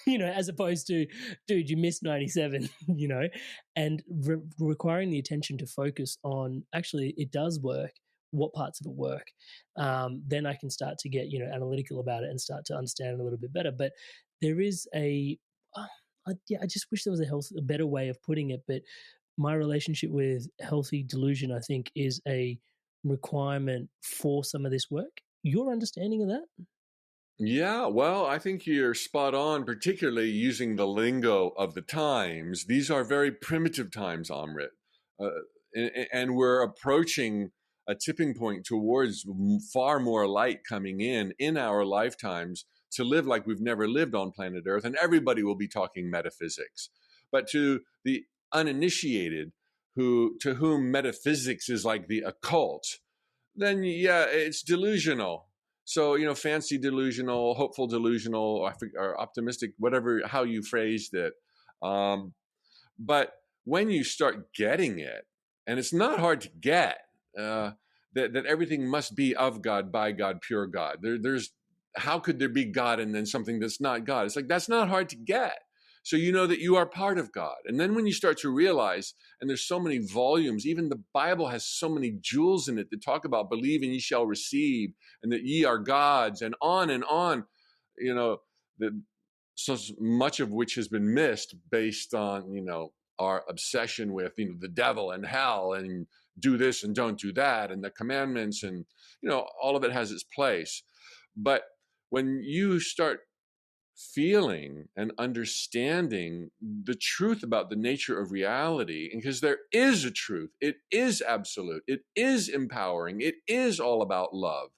C: as opposed to, dude, you missed 97, and requiring the attention to focus on actually it does work, what parts of it work. Then I can start to get, analytical about it and start to understand it a little bit better. But there is I just wish there was a better way of putting it. But my relationship with healthy delusion, I think, is a requirement for some of this work. Your understanding of that?
A: Yeah, well, I think you're spot on, particularly using the lingo of the times. These are very primitive times, Amrit. And we're approaching a tipping point towards far more light coming in our lifetimes to live like we've never lived on planet Earth. And everybody will be talking metaphysics. But to the uninitiated, to whom metaphysics is like the occult, then it's delusional. So, fancy delusional, hopeful delusional, or optimistic, whatever, how you phrased it. But when you start getting it, and it's not hard to get, that everything must be of God, by God, pure God. How could there be God and then something that's not God? It's like, that's not hard to get. So you know that you are part of God. And then when you start to realize, and there's so many volumes, even the Bible has so many jewels in it that talk about believe and ye shall receive, and that ye are gods, and on, so much of which has been missed based on, our obsession with, the devil and hell and do this and don't do that, and the commandments, and, all of it has its place. But when you start feeling and understanding the truth about the nature of reality, because there is a truth, it is absolute, it is empowering, it is all about love,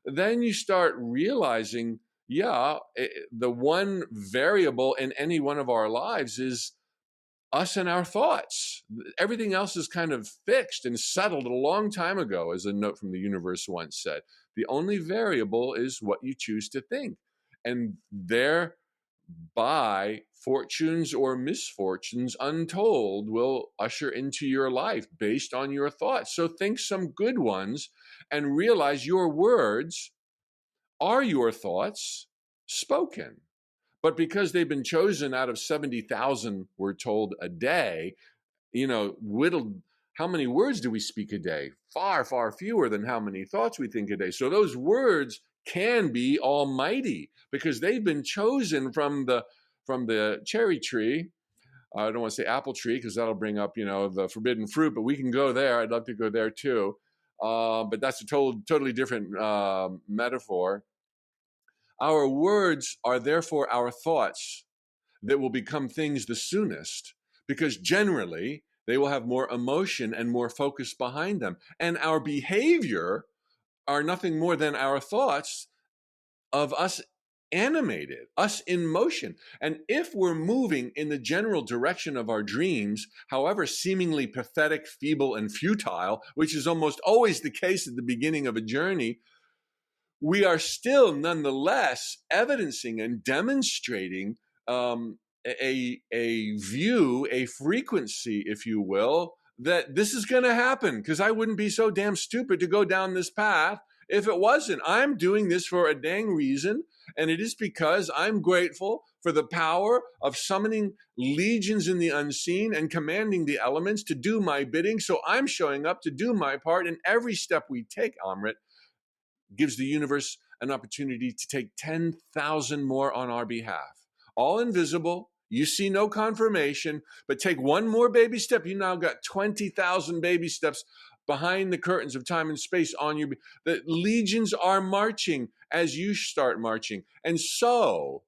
A: then you start realizing, the one variable in any one of our lives is us and our thoughts. Everything else is kind of fixed and settled a long time ago, as a note from the universe once said. The only variable is what you choose to think. And thereby, fortunes or misfortunes untold will usher into your life based on your thoughts. So think some good ones and realize your words are your thoughts spoken. But because they've been chosen out of 70,000, we're told, a day, whittled, how many words do we speak a day? Far, far fewer than how many thoughts we think a day. So those words can be almighty because they've been chosen from the cherry tree. I don't want to say apple tree because that'll bring up, the forbidden fruit, but we can go there. I'd love to go there too. But that's a totally different metaphor. Our words are therefore our thoughts that will become things the soonest, because generally they will have more emotion and more focus behind them. And our behavior are nothing more than our thoughts of us animated, us in motion. And if we're moving in the general direction of our dreams, however seemingly pathetic, feeble, and futile, which is almost always the case at the beginning of a journey, we are still nonetheless evidencing and demonstrating a view, a frequency, if you will, that this is going to happen, because I wouldn't be so damn stupid to go down this path if it wasn't. I'm doing this for a dang reason, and it is because I'm grateful for the power of summoning legions in the unseen and commanding the elements to do my bidding. So I'm showing up to do my part, and every step we take, Amrit, gives the universe an opportunity to take 10,000 more on our behalf. All invisible. You see no confirmation, but take one more baby step. You now got 20,000 baby steps behind the curtains of time and space on you. The legions are marching as you start marching. And so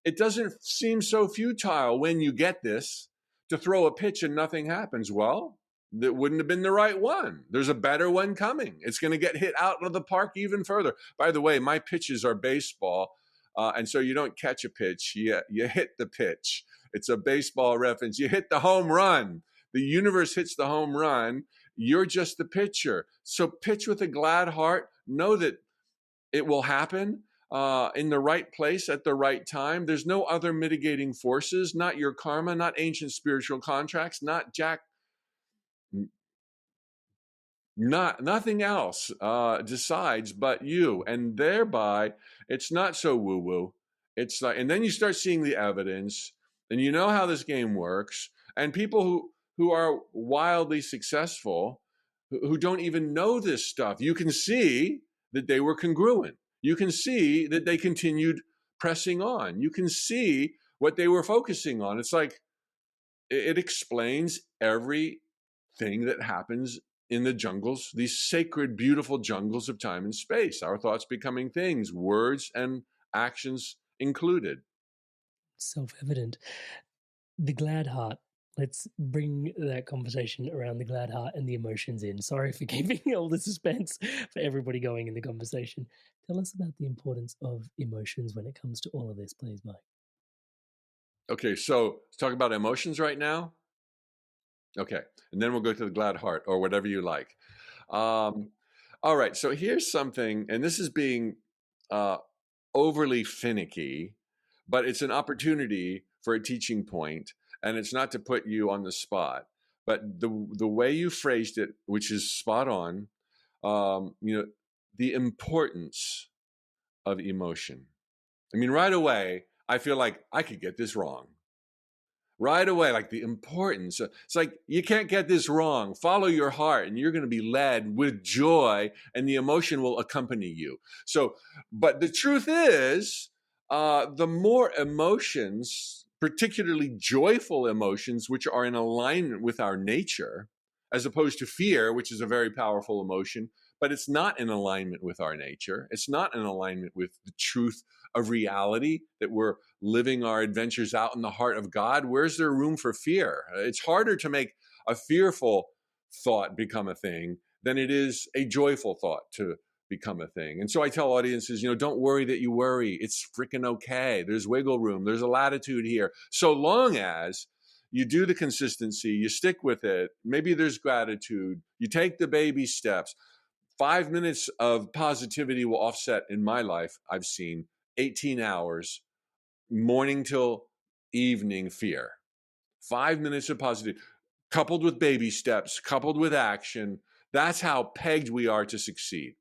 A: it doesn't seem so futile when you get this to throw a pitch and nothing happens. Well, that wouldn't have been the right one. There's a better one coming. It's going to get hit out of the park even further. By the way, my pitches are baseball, and so you don't catch a pitch. You hit the pitch. It's a baseball reference. You hit the home run. The universe hits the home run. You're just the pitcher. So pitch with a glad heart. Know that it will happen in the right place at the right time. There's no other mitigating forces, not your karma, not ancient spiritual contracts, not nothing else decides but you. And thereby, it's not so woo-woo. It's like, and then you start seeing the evidence, and you know how this game works. And people who are wildly successful, who don't even know this stuff, you can see that they were congruent. You can see that they continued pressing on. You can see what they were focusing on. It's like it explains everything that happens in the jungles, these sacred, beautiful jungles of time and space, our thoughts becoming things, words and actions included.
C: Self-evident. The glad heart. Let's bring that conversation around the glad heart and the emotions in. Sorry for keeping all the suspense for everybody going in the conversation. Tell us about the importance of emotions when it comes to all of this, please, Mike.
A: Okay, so let's talk about emotions right now. Okay, and then we'll go to the glad heart or whatever you like. All right, so here's something, and this is being overly finicky, but it's an opportunity for a teaching point, and it's not to put you on the spot, but the way you phrased it, which is spot on, the importance of emotion. I mean, right away, I feel like I could get this wrong. Right away, like the importance. It's like, you can't get this wrong. Follow your heart, and you're going to be led with joy, and the emotion will accompany you. So, but the truth is, the more emotions, particularly joyful emotions, which are in alignment with our nature, as opposed to fear, which is a very powerful emotion, but it's not in alignment with our nature. It's not in alignment with the truth of reality, that we're living our adventures out in the heart of God. Where's there room for fear? It's harder to make a fearful thought become a thing than it is a joyful thought to become a thing. And so I tell audiences, don't worry that you worry. It's freaking okay. There's wiggle room. There's a latitude here. So long as you do the consistency, you stick with it, maybe there's gratitude, you take the baby steps. 5 minutes of positivity will offset, in my life, I've seen 18 hours, morning till evening fear. 5 minutes of positivity, coupled with baby steps, coupled with action. That's how pegged we are to succeed.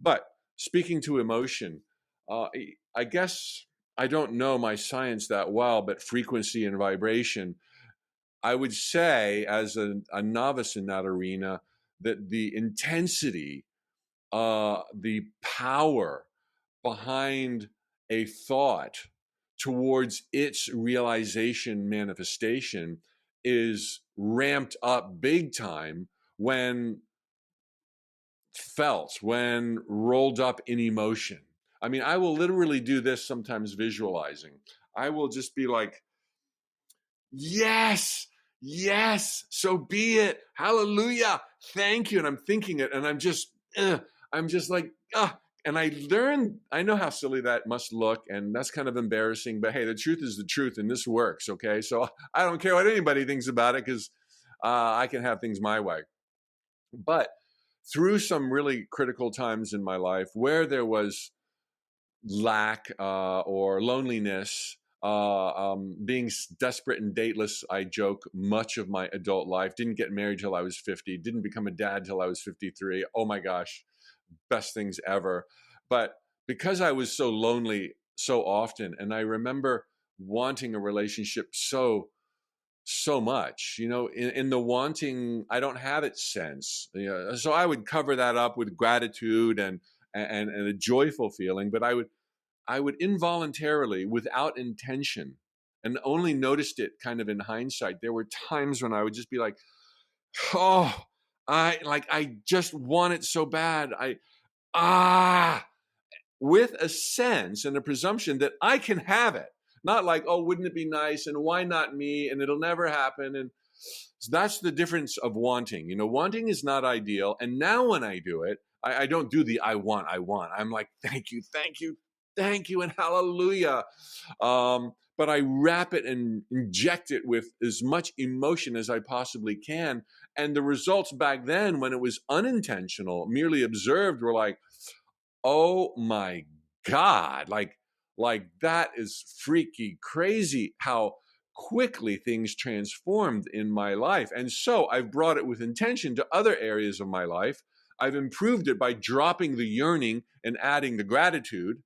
A: But speaking to emotion, I guess I don't know my science that well, but frequency and vibration, I would say, as a novice in that arena, that the intensity, the power behind a thought towards its realization manifestation is ramped up big time when felt, when rolled up in emotion. I mean, I will literally do this sometimes visualizing. I will just be like, yes, yes, so be it. Hallelujah. Thank you. And I'm thinking it, and I'm just like, and I learned, I know how silly that must look, and that's kind of embarrassing, but hey, the truth is the truth, and this works, okay? So I don't care what anybody thinks about it, because I can have things my way. But through some really critical times in my life where there was lack or loneliness, being desperate and dateless, I joke, much of my adult life. Didn't get married till I was 50. Didn't become a dad till I was 53. Oh my gosh, best things ever. But because I was so lonely so often, and I remember wanting a relationship so much, in the wanting, I don't have it sense. So I would cover that up with gratitude and a joyful feeling, but I would involuntarily, without intention, and only noticed it kind of in hindsight. There were times when I would just be like, oh, I just want it so bad. With a sense and a presumption that I can have it. Not like, oh, wouldn't it be nice? And why not me? And it'll never happen. And so that's the difference of wanting. Wanting is not ideal. And now when I do it, I don't do the I want. I'm like, thank you, and hallelujah. But I wrap it and inject it with as much emotion as I possibly can. And the results back then, when it was unintentional, merely observed, were like, oh my God, like that is freaky crazy how quickly things transformed in my life. And so I've brought it with intention to other areas of my life. I've improved it by dropping the yearning and adding the gratitude.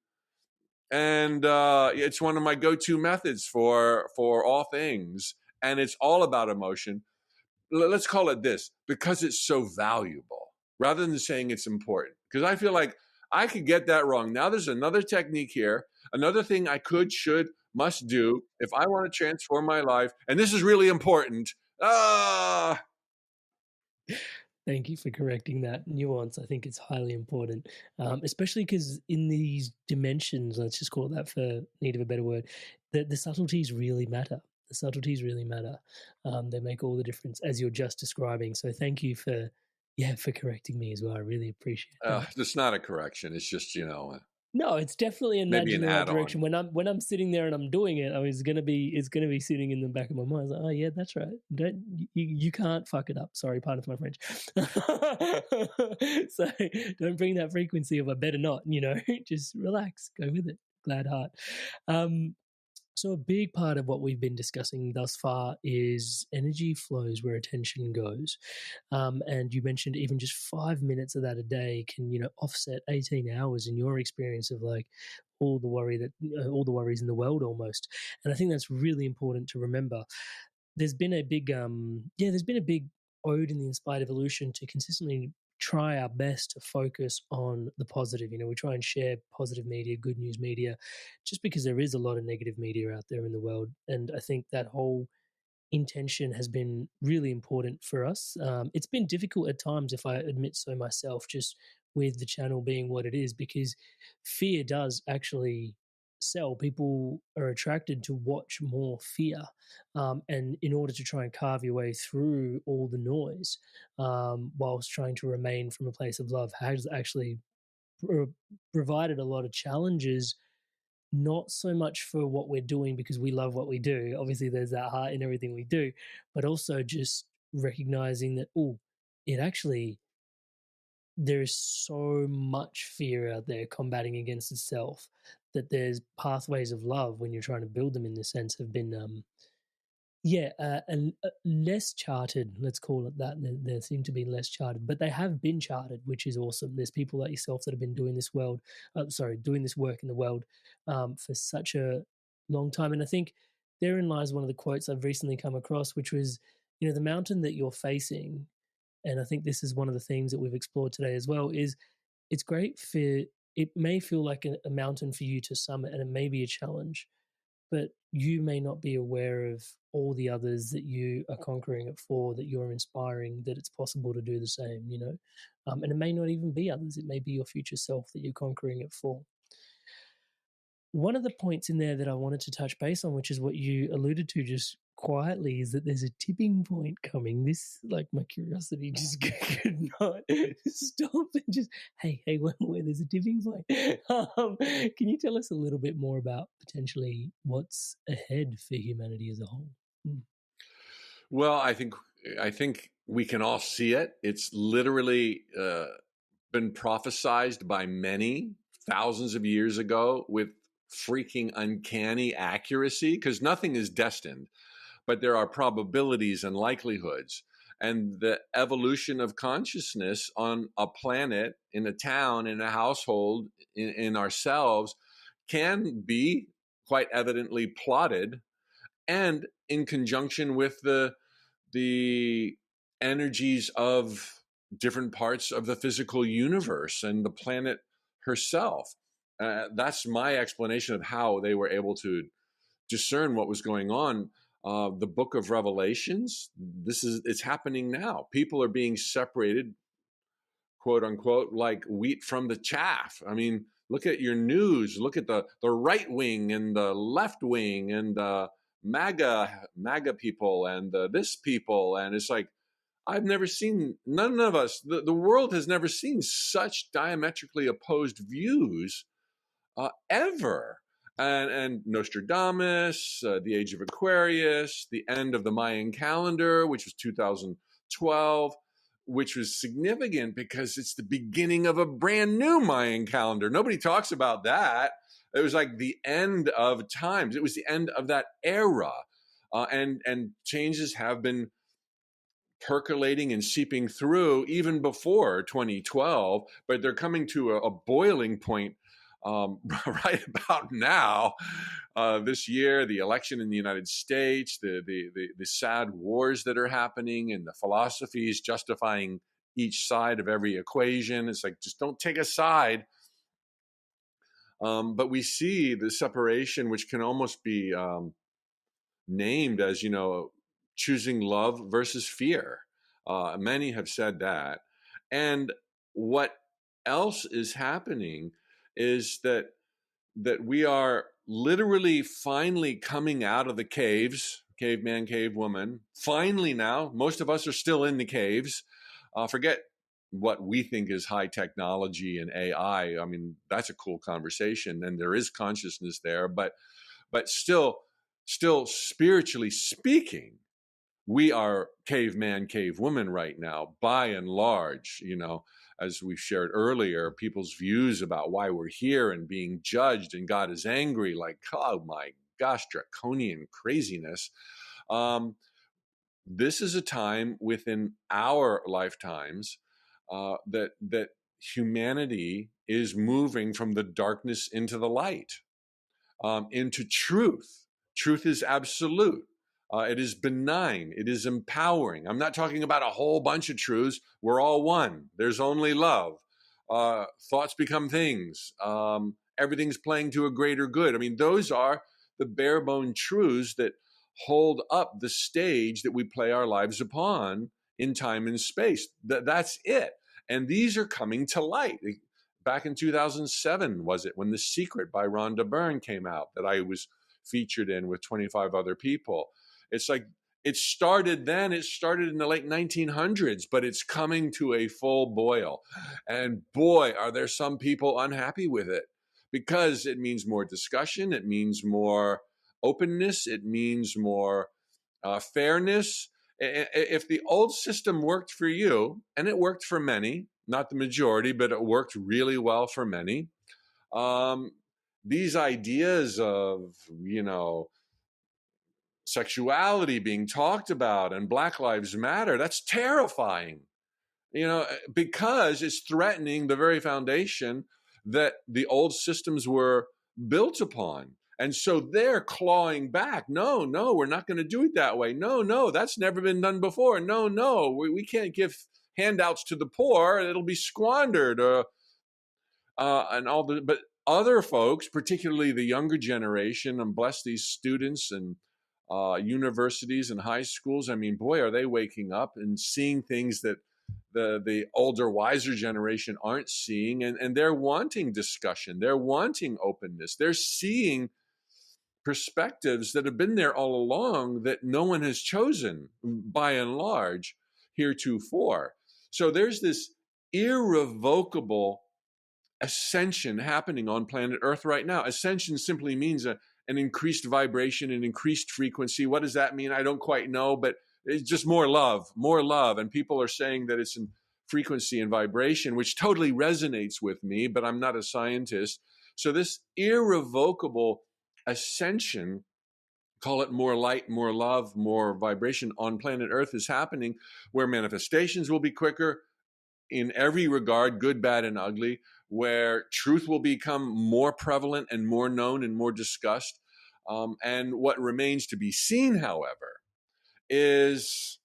A: And it's one of my go-to methods for all things. And it's all about emotion. Let's call it this, because it's so valuable, rather than saying it's important. Because I feel like I could get that wrong. Now there's another technique here, another thing I could, should, must do if I want to transform my life. And this is really important.
C: Thank you for correcting that nuance. I think it's highly important, especially because in these dimensions, let's just call it that for need of a better word, the subtleties really matter. The subtleties really matter. They make all the difference, as you're just describing. So thank you for correcting me as well. I really appreciate that.
A: It's not a correction. It's just,
C: no, it's definitely a nudge in the right direction.
A: When
C: I'm sitting there and I'm doing it, it's gonna be sitting in the back of my mind. It's like, oh yeah, that's right. You can't fuck it up. Sorry, pardon my French. So don't bring that frequency of I better not. Just relax, go with it. Glad heart. So a big part of what we've been discussing thus far is energy flows where attention goes. And you mentioned even just 5 minutes of that a day can, offset 18 hours in your experience of like all the worries in the world almost. And I think that's really important to remember. There's been a big, ode in the Inspired Evolution to consistently try our best to focus on the positive. We try and share positive media, good news media, just because there is a lot of negative media out there in the world. And I think that whole intention has been really important for us. It's been difficult at times, if I admit so myself, just with the channel being what it is, because fear does actually sell. People are attracted to watch more fear. And in order to try and carve your way through all the noise, whilst trying to remain from a place of love, has actually provided a lot of challenges, not so much for what we're doing because we love what we do. Obviously, there's that heart in everything we do, but also just recognizing that, it actually there is so much fear out there combating against itself that there's pathways of love when you're trying to build them in this sense have been less charted, let's call it that. There seem to be less charted, but they have been charted, which is awesome. There's people like yourself that have been doing this doing this work in the world for such a long time. And I think therein lies one of the quotes I've recently come across, which was, the mountain that you're facing, and I think this is one of the themes that we've explored today as well, is it's great for, it may feel like a mountain for you to summit, and it may be a challenge, but you may not be aware of all the others that you are conquering it for, that you're inspiring, that it's possible to do the same, and it may not even be others. It may be your future self that you're conquering it for. One of the points in there that I wanted to touch base on, which is what you alluded to just quietly, is that there's a tipping point coming. This, like, my curiosity just could not stop and just, hey, where there's a tipping point. Can you tell us a little bit more about potentially what's ahead for humanity as a whole?
A: Well, I think we can all see it. It's literally been prophesized by many thousands of years ago with freaking uncanny accuracy, because nothing is destined, but there are probabilities and likelihoods. And the evolution of consciousness on a planet, in a town, in a household, in ourselves, can be quite evidently plotted, and in conjunction with the energies of different parts of the physical universe and the planet herself. That's my explanation of how they were able to discern what was going on. The book of Revelations, it's happening now. People are being separated, quote unquote, like wheat from the chaff. I mean, look at your news. Look at the right wing and the left wing and the MAGA people and this people. And it's like, I've never seen, none of us, the world has never seen such diametrically opposed views ever. And Nostradamus, the age of Aquarius, the end of the Mayan calendar, which was 2012, which was significant because it's the beginning of a brand new Mayan calendar. Nobody talks about that. It was like the end of times. It was the end of that era. And changes have been percolating and seeping through even before 2012, but they're coming to a boiling point right about now. This year, the election in the United States, the sad wars that are happening, and the philosophies justifying each side of every equation. It's like, just don't take a side. But we see the separation, which can almost be named as, choosing love versus fear. Many have said that. And what else is happening is that we are literally finally coming out of the caves, caveman, cavewoman. Finally now, most of us are still in the caves. Forget what we think is high technology and AI. I mean, that's a cool conversation, and there is consciousness there, but still spiritually speaking, we are caveman, cavewoman right now, by and large. As we shared earlier, people's views about why we're here and being judged and God is angry, like, oh my gosh, draconian craziness. This is a time within our lifetimes that humanity is moving from the darkness into the light, into truth. Truth is absolute. It is benign. It is empowering. I'm not talking about a whole bunch of truths. We're all one. There's only love. Thoughts become things. Everything's playing to a greater good. I mean, those are the bare bone truths that hold up the stage that we play our lives upon in time and space. That's it. And these are coming to light. Back in 2007, was it, when The Secret by Rhonda Byrne came out, that I was featured in with 25 other people. It's like, it started then, it started in the late 1900s, but it's coming to a full boil. And boy, are there some people unhappy with it, because it means more discussion, it means more openness, it means more fairness. If the old system worked for you, and it worked for many, not the majority, but it worked really well for many. These ideas of, sexuality being talked about and Black Lives Matter, that's terrifying, because it's threatening the very foundation that the old systems were built upon. And so they're clawing back. No, we're not going to do it that way. No, that's never been done before. No, we can't give handouts to the poor. It'll be squandered. But other folks, particularly the younger generation, and bless these students and universities and high schools. I mean, boy, are they waking up and seeing things that the older, wiser generation aren't seeing, and they're wanting discussion. They're wanting openness. They're seeing perspectives that have been there all along that no one has chosen, by and large, heretofore. So there's this irrevocable ascension happening on planet Earth right now. Ascension simply means an increased vibration, an increased frequency. What does that mean? I don't quite know, but it's just more love. And people are saying that it's in frequency and vibration, which totally resonates with me, but I'm not a scientist. So this irrevocable ascension, call it more light, more love, more vibration on planet Earth, is happening, where manifestations will be quicker in every regard, good, bad, and ugly, where truth will become more prevalent and more known and more discussed. And what remains to be seen, however, is,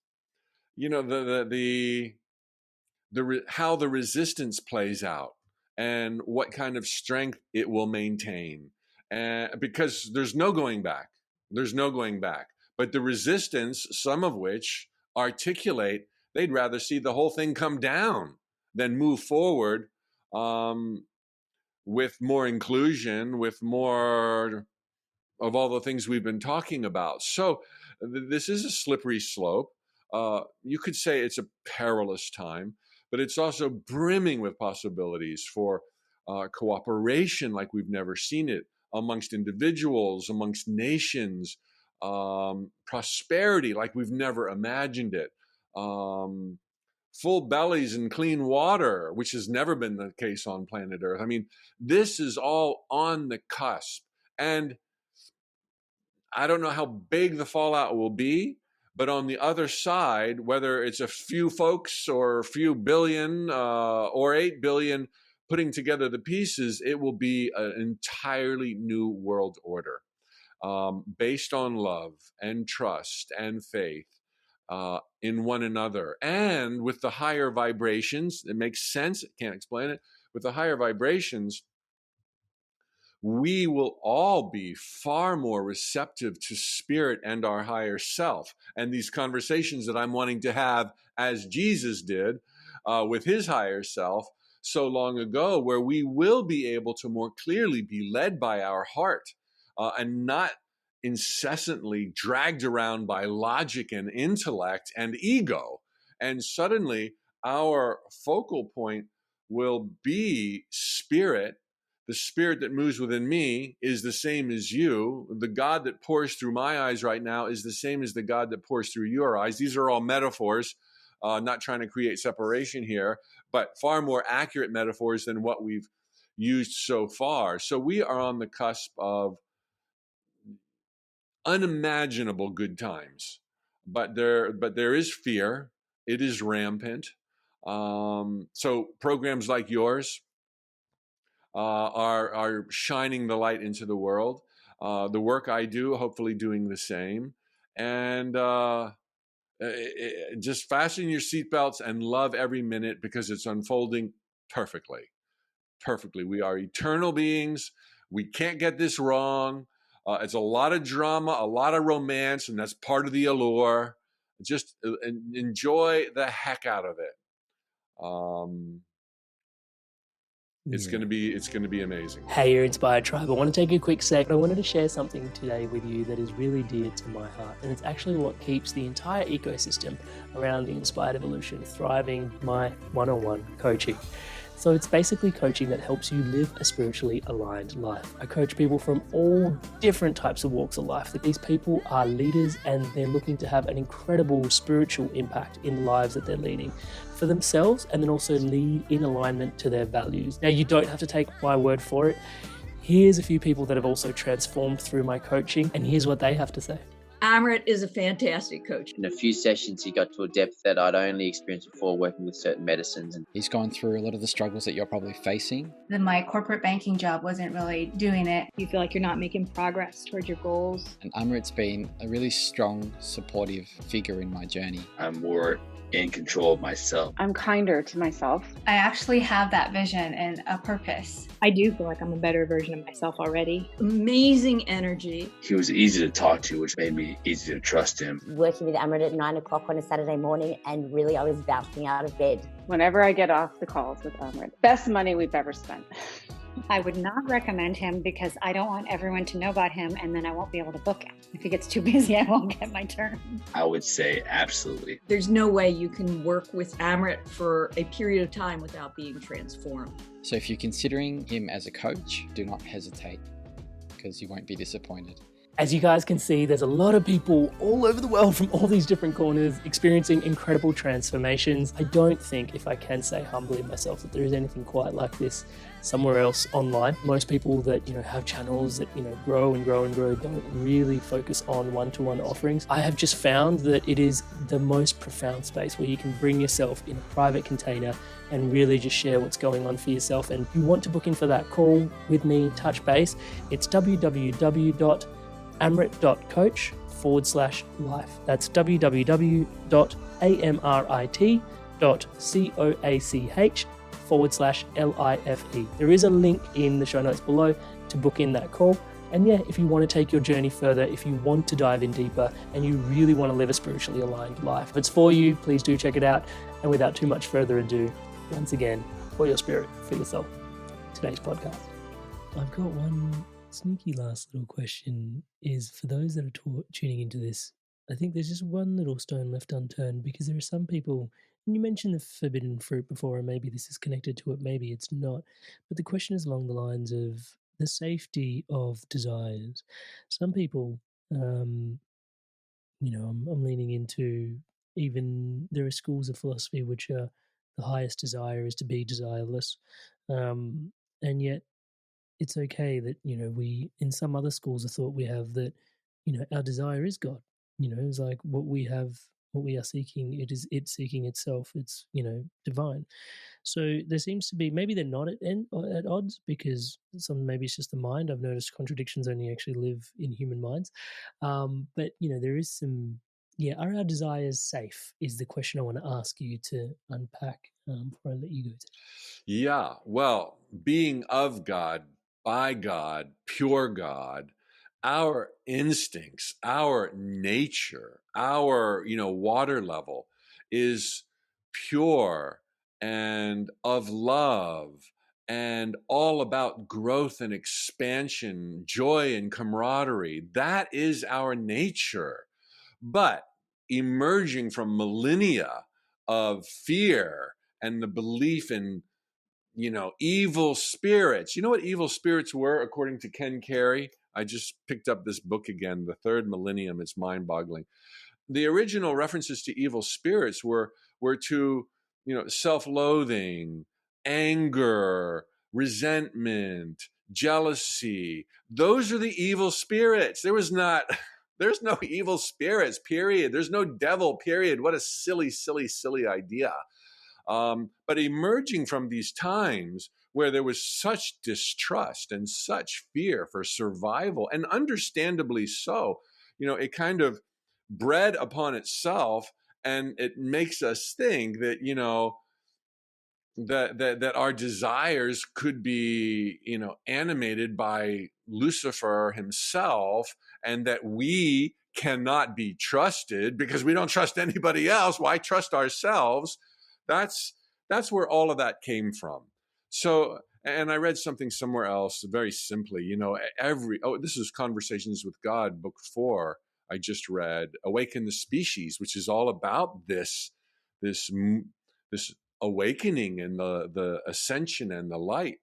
A: how the resistance plays out and what kind of strength it will maintain. Because there's no going back. But the resistance, some of which articulate, they'd rather see the whole thing come down than move forward with more inclusion, with more of all the things we've been talking about. So this is a slippery slope. You could say it's a perilous time, but it's also brimming with possibilities for cooperation like we've never seen it amongst individuals, amongst nations, prosperity like we've never imagined it, full bellies and clean water, which has never been the case on planet Earth. I mean, this is all on the cusp. And I don't know how big the fallout will be, but on the other side, whether it's a few folks or a few billion or 8 billion putting together the pieces, it will be an entirely new world order based on love and trust and faith in one another. And with the higher vibrations, it makes sense, can't explain it, with the higher vibrations, we will all be far more receptive to spirit and our higher self. And these conversations that I'm wanting to have, as Jesus did with his higher self so long ago, where we will be able to more clearly be led by our heart and not incessantly dragged around by logic and intellect and ego. And suddenly our focal point will be spirit. The spirit that moves within me is the same as you. The God that pours through my eyes right now is the same as the God that pours through your eyes. These are all metaphors, not trying to create separation here, but far more accurate metaphors than what we've used so far. So we are on the cusp of unimaginable good times, but there is fear. It is rampant. So programs like yours are shining the light into the world. The work I do, hopefully doing the same. And just fasten your seatbelts and love every minute, because it's unfolding perfectly. We are eternal beings. We can't get this wrong. It's a lot of drama, a lot of romance, and that's part of the allure. Just enjoy the heck out of it. It's going to be amazing.
C: Hey, you're Inspired Tribe. I want to take a quick sec. I wanted to share something today with you that is really dear to my heart, and it's actually what keeps the entire ecosystem around the Inspired Evolution thriving, my one-on-one coaching. So it's basically coaching that helps you live a spiritually aligned life. I coach people from all different types of walks of life. These people are leaders and they're looking to have an incredible spiritual impact in the lives that they're leading for themselves, and then also lead in alignment to their values. Now, you don't have to take my word for it. Here's a few people that have also transformed through my coaching, and here's what they have to say.
D: Amrit is a fantastic coach.
E: In a few sessions, he got to a depth that I'd only experienced before working with certain medicines. And
F: he's gone through a lot of the struggles that you're probably facing.
G: Then my corporate banking job wasn't really doing it.
H: You feel like you're not making progress towards your goals.
F: And Amrit's been a really strong, supportive figure in my journey.
I: I'm more in control of myself.
J: I'm kinder to myself.
G: I actually have that vision and a purpose.
H: I do feel like I'm a better version of myself already.
D: Amazing energy.
I: He was easy to talk to, which made me easy to trust him.
K: Working with Amrit at 9 o'clock on a Saturday morning, and really I was bouncing out of bed.
J: Whenever I get off the calls with Amrit, best money we've ever spent.
L: I would not recommend him because I don't want everyone to know about him and then I won't be able to book him. If he gets too busy, I won't get my turn.
I: I would say absolutely.
D: There's no way you can work with Amrit for a period of time without being transformed.
F: So if you're considering him as a coach, do not hesitate, because you won't be disappointed.
C: As you guys can see, there's a lot of people all over the world from all these different corners experiencing incredible transformations. I don't think, if I can say humbly myself, that there is anything quite like this somewhere else online. Most people that, have channels that, grow and grow and grow don't really focus on one-to-one offerings. I have just found that it is the most profound space where you can bring yourself in a private container and really just share what's going on for yourself. And if you want to book in for that call with me, touch base, it's www.amrit.coach/life. That's www.amrit.coach/life. There is a link in the show notes below to book in that call. And yeah, if you want to take your journey further, if you want to dive in deeper and you really want to live a spiritually aligned life, if it's for you, please do check it out. And without too much further ado, once again, for your spirit, for yourself, today's podcast. I've got one sneaky last little question is for those that are tuning into this. I think there's just one little stone left unturned, because there are some people, and you mentioned the forbidden fruit before, and maybe this is connected to it, maybe it's not, but the question is along the lines of the safety of desires. Some people, I'm leaning into, even there are schools of philosophy which are the highest desire is to be desireless, and yet it's okay that, we, in some other schools of thought we have that, our desire is God. It's like what we have, what we are seeking, it's seeking itself. It's, divine. So there seems to be, maybe they're not at odds, because maybe it's just the mind. I've noticed contradictions only actually live in human minds. But, there is some, are our desires safe is the question I want to ask you to unpack before I let you go.
A: Yeah, well, being of God, by God, pure God, our instincts, our nature, our, water level is pure and of love and all about growth and expansion, joy and camaraderie. That is our nature. But emerging from millennia of fear and the belief in, evil spirits. You know what evil spirits were, according to Ken Carey? I just picked up this book again, The Third Millennium. It's mind-boggling. The original references to evil spirits were to, self-loathing, anger, resentment, jealousy. Those are the evil spirits. There's no evil spirits, period. There's no devil, period. What a silly, silly, silly idea. But emerging from these times where there was such distrust and such fear for survival, and understandably so, it kind of bred upon itself, and it makes us think that, that our desires could be, animated by Lucifer himself, and that we cannot be trusted because we don't trust anybody else. Why trust ourselves? That's where all of that came from. So, and I read something somewhere else very simply, this is Conversations with God, book 4. I just read Awaken the Species, which is all about this awakening and the ascension and the light,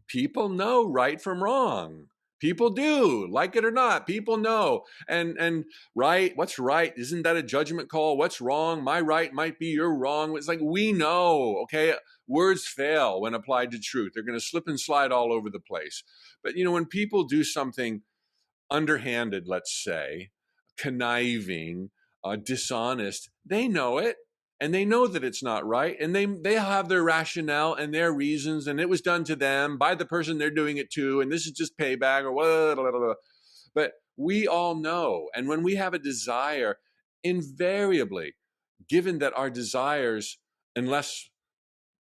A: people know right from wrong. People do, like it or not. People know. And right, what's right? Isn't that a judgment call? What's wrong? My right might be your wrong. It's like, we know, okay? Words fail when applied to truth. They're going to slip and slide all over the place. But, when people do something underhanded, let's say, conniving, dishonest, they know it. And they know that it's not right. And they have their rationale and their reasons. And it was done to them by the person they're doing it to. And this is just payback or whatever. But we all know. And when we have a desire, invariably, given that our desires, unless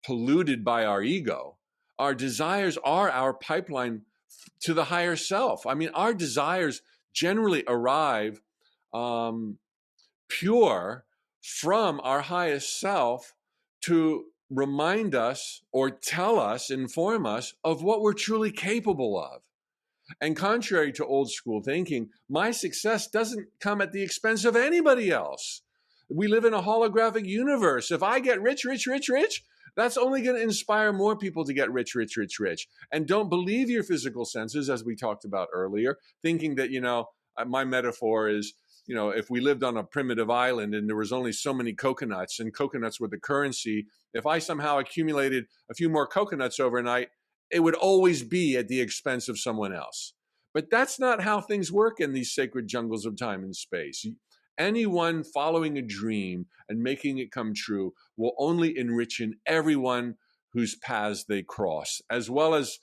A: polluted by our ego, our desires are our pipeline to the higher self. I mean, our desires generally arrive pure from our highest self to remind us or tell us, inform us of what we're truly capable of. And contrary to old school thinking, my success doesn't come at the expense of anybody else. We live in a holographic universe. If I get rich, that's only going to inspire more people to get rich. And don't believe your physical senses, as we talked about earlier, thinking that, my metaphor is, if we lived on a primitive island and there was only so many coconuts and coconuts were the currency, if I somehow accumulated a few more coconuts overnight, it would always be at the expense of someone else. But that's not how things work in these sacred jungles of time and space. Anyone following a dream and making it come true will only enrich in everyone whose paths they cross, as well as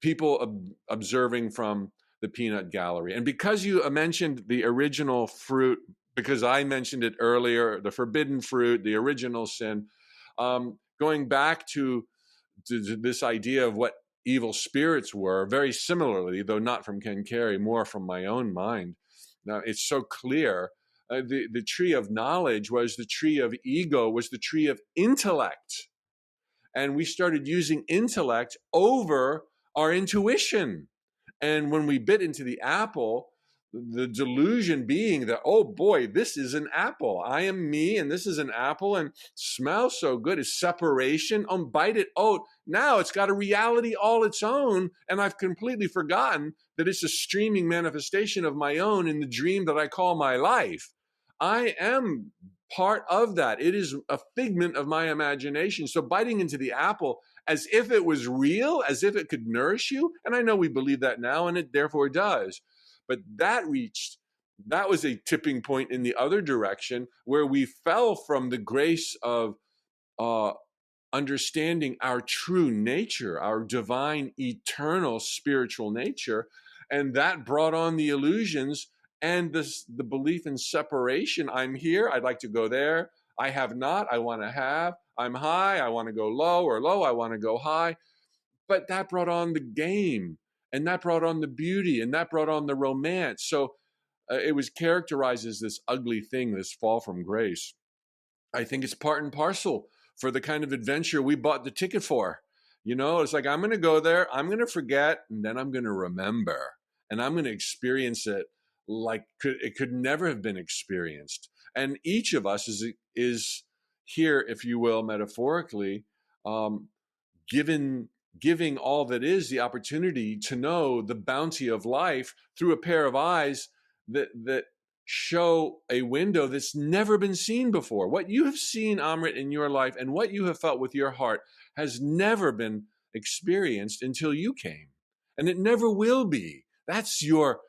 A: people observing from the peanut gallery. And because you mentioned the original fruit, because I mentioned it earlier, the forbidden fruit, the original sin, going back to this idea of what evil spirits were, very similarly, though not from Ken Carey, more from my own mind. Now, it's so clear. The tree of knowledge was the tree of ego, was the tree of intellect. And we started using intellect over our intuition. And when we bit into the apple, the delusion being that, oh boy, this is an apple. I am me, and this is an apple, and smells so good. It's separation. Oh, bite it. Oh, now it's got a reality all its own, and I've completely forgotten that it's a streaming manifestation of my own in the dream that I call my life. I am part of that. It is a figment of my imagination. So biting into the apple as if it was real, as if it could nourish you. And I know we believe that now, and it therefore does. But that was a tipping point in the other direction, where we fell from the grace of understanding our true nature, our divine, eternal, spiritual nature. And that brought on the illusions and the belief in separation. I'm here, I'd like to go there. I have not, I want to have. I'm high, I want to go low, or low, I want to go high. But that brought on the game, and that brought on the beauty, and that brought on the romance. So it was characterized as this ugly thing, this fall from grace. I think it's part and parcel for the kind of adventure we bought the ticket for. It's like, I'm going to go there, I'm going to forget, and then I'm going to remember, and I'm going to experience it like it could never have been experienced. And each of us is here, if you will, metaphorically, giving all that is the opportunity to know the bounty of life through a pair of eyes that show a window that's never been seen before. What you have seen, Amrit, in your life, and what you have felt with your heart has never been experienced until you came. And it never will be. That's your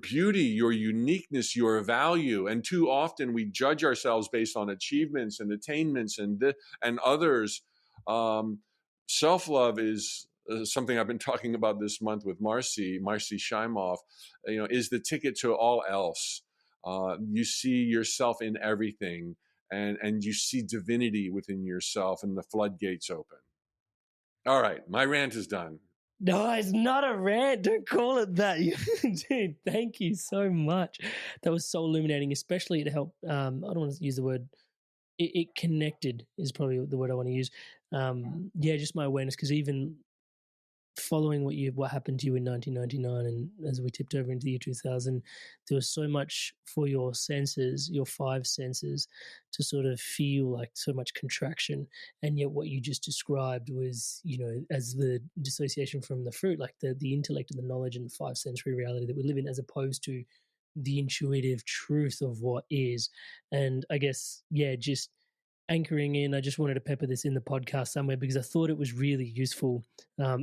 A: beauty, your uniqueness, your value. And too often we judge ourselves based on achievements and attainments and others. Self-love is something I've been talking about this month with Marcy Shimoff, is the ticket to all else. You see yourself in everything, and you see divinity within yourself, and the floodgates open. All right, my rant is done.
C: No, it's not a rant. Don't call it that. Dude, thank you so much. That was so illuminating, especially to help. I don't want to use the word. It connected is probably the word I want to use. Just my awareness, because even following what happened to you in 1999, and as we tipped over into the year 2000, there was so much for your senses, your five senses, to sort of feel like so much contraction. And yet what you just described was, as the dissociation from the fruit, like the intellect and the knowledge and the five sensory reality that we live in, as opposed to the intuitive truth of what is. And I guess, just anchoring in, I just wanted to pepper this in the podcast somewhere because I thought it was really useful,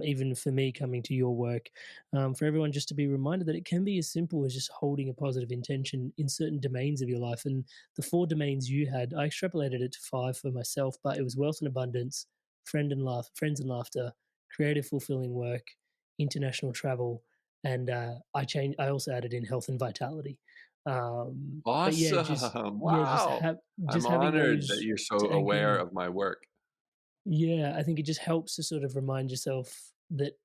C: even for me coming to your work, for everyone just to be reminded that it can be as simple as just holding a positive intention in certain domains of your life. And the 4 domains you had, I extrapolated it to 5 for myself, but it was wealth and abundance, friends and laughter, creative fulfilling work, international travel, and I also added in health and vitality.
A: Awesome.
C: Wow.
A: I'm honored that you're so aware of my work.
C: Yeah, I think it just helps to sort of remind yourself that,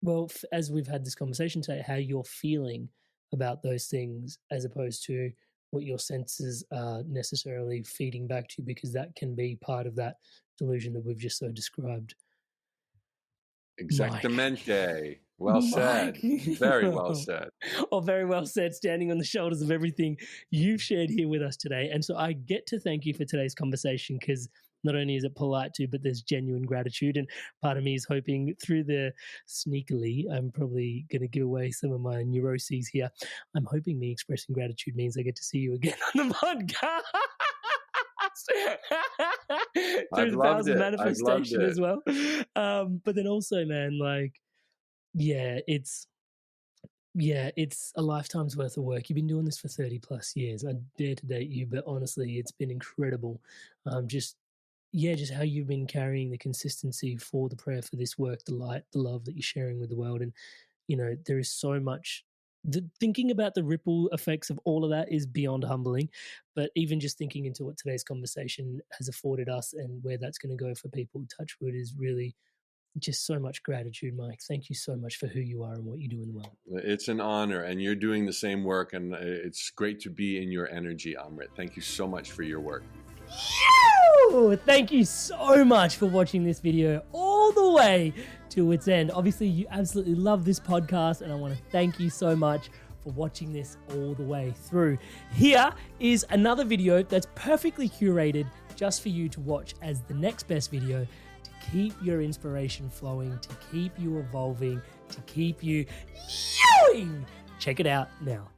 C: well, as we've had this conversation today, how you're feeling about those things as opposed to what your senses are necessarily feeding back to, because that can be part of that delusion that we've just so described.
A: Exactamente. Well said. Very well said.
C: Very well said, standing on the shoulders of everything you've shared here with us today. And so I get to thank you for today's conversation, because not only is it polite to, but there's genuine gratitude. And part of me is hoping through the sneakily, I'm probably going to give away some of my neuroses here. I'm hoping me expressing gratitude means I get to see you again on the podcast. Through the powers of manifestation as well. But then also, man, it's a lifetime's worth of work. You've been doing this for 30 plus years. I dare to date you, but honestly, it's been incredible. Just how you've been carrying the consistency for the prayer for this work, the light, the love that you're sharing with the world. And, there is so much. Thinking about the ripple effects of all of that is beyond humbling, but even just thinking into what today's conversation has afforded us and where that's going to go for people, Touchwood, is really just so much gratitude, Mike. Thank you so much for who you are and what you do in the world.
A: It's an honor, and you're doing the same work, and it's great to be in your energy, Amrit. Thank you so much for your work.
C: Thank you so much for watching this video all the way to its end. Obviously, you absolutely love this podcast, and I want to thank you so much for watching this all the way through. Here is another video that's perfectly curated just for you to watch as the next best video to keep your inspiration flowing, to keep you evolving, to keep you yowing. Check it out now.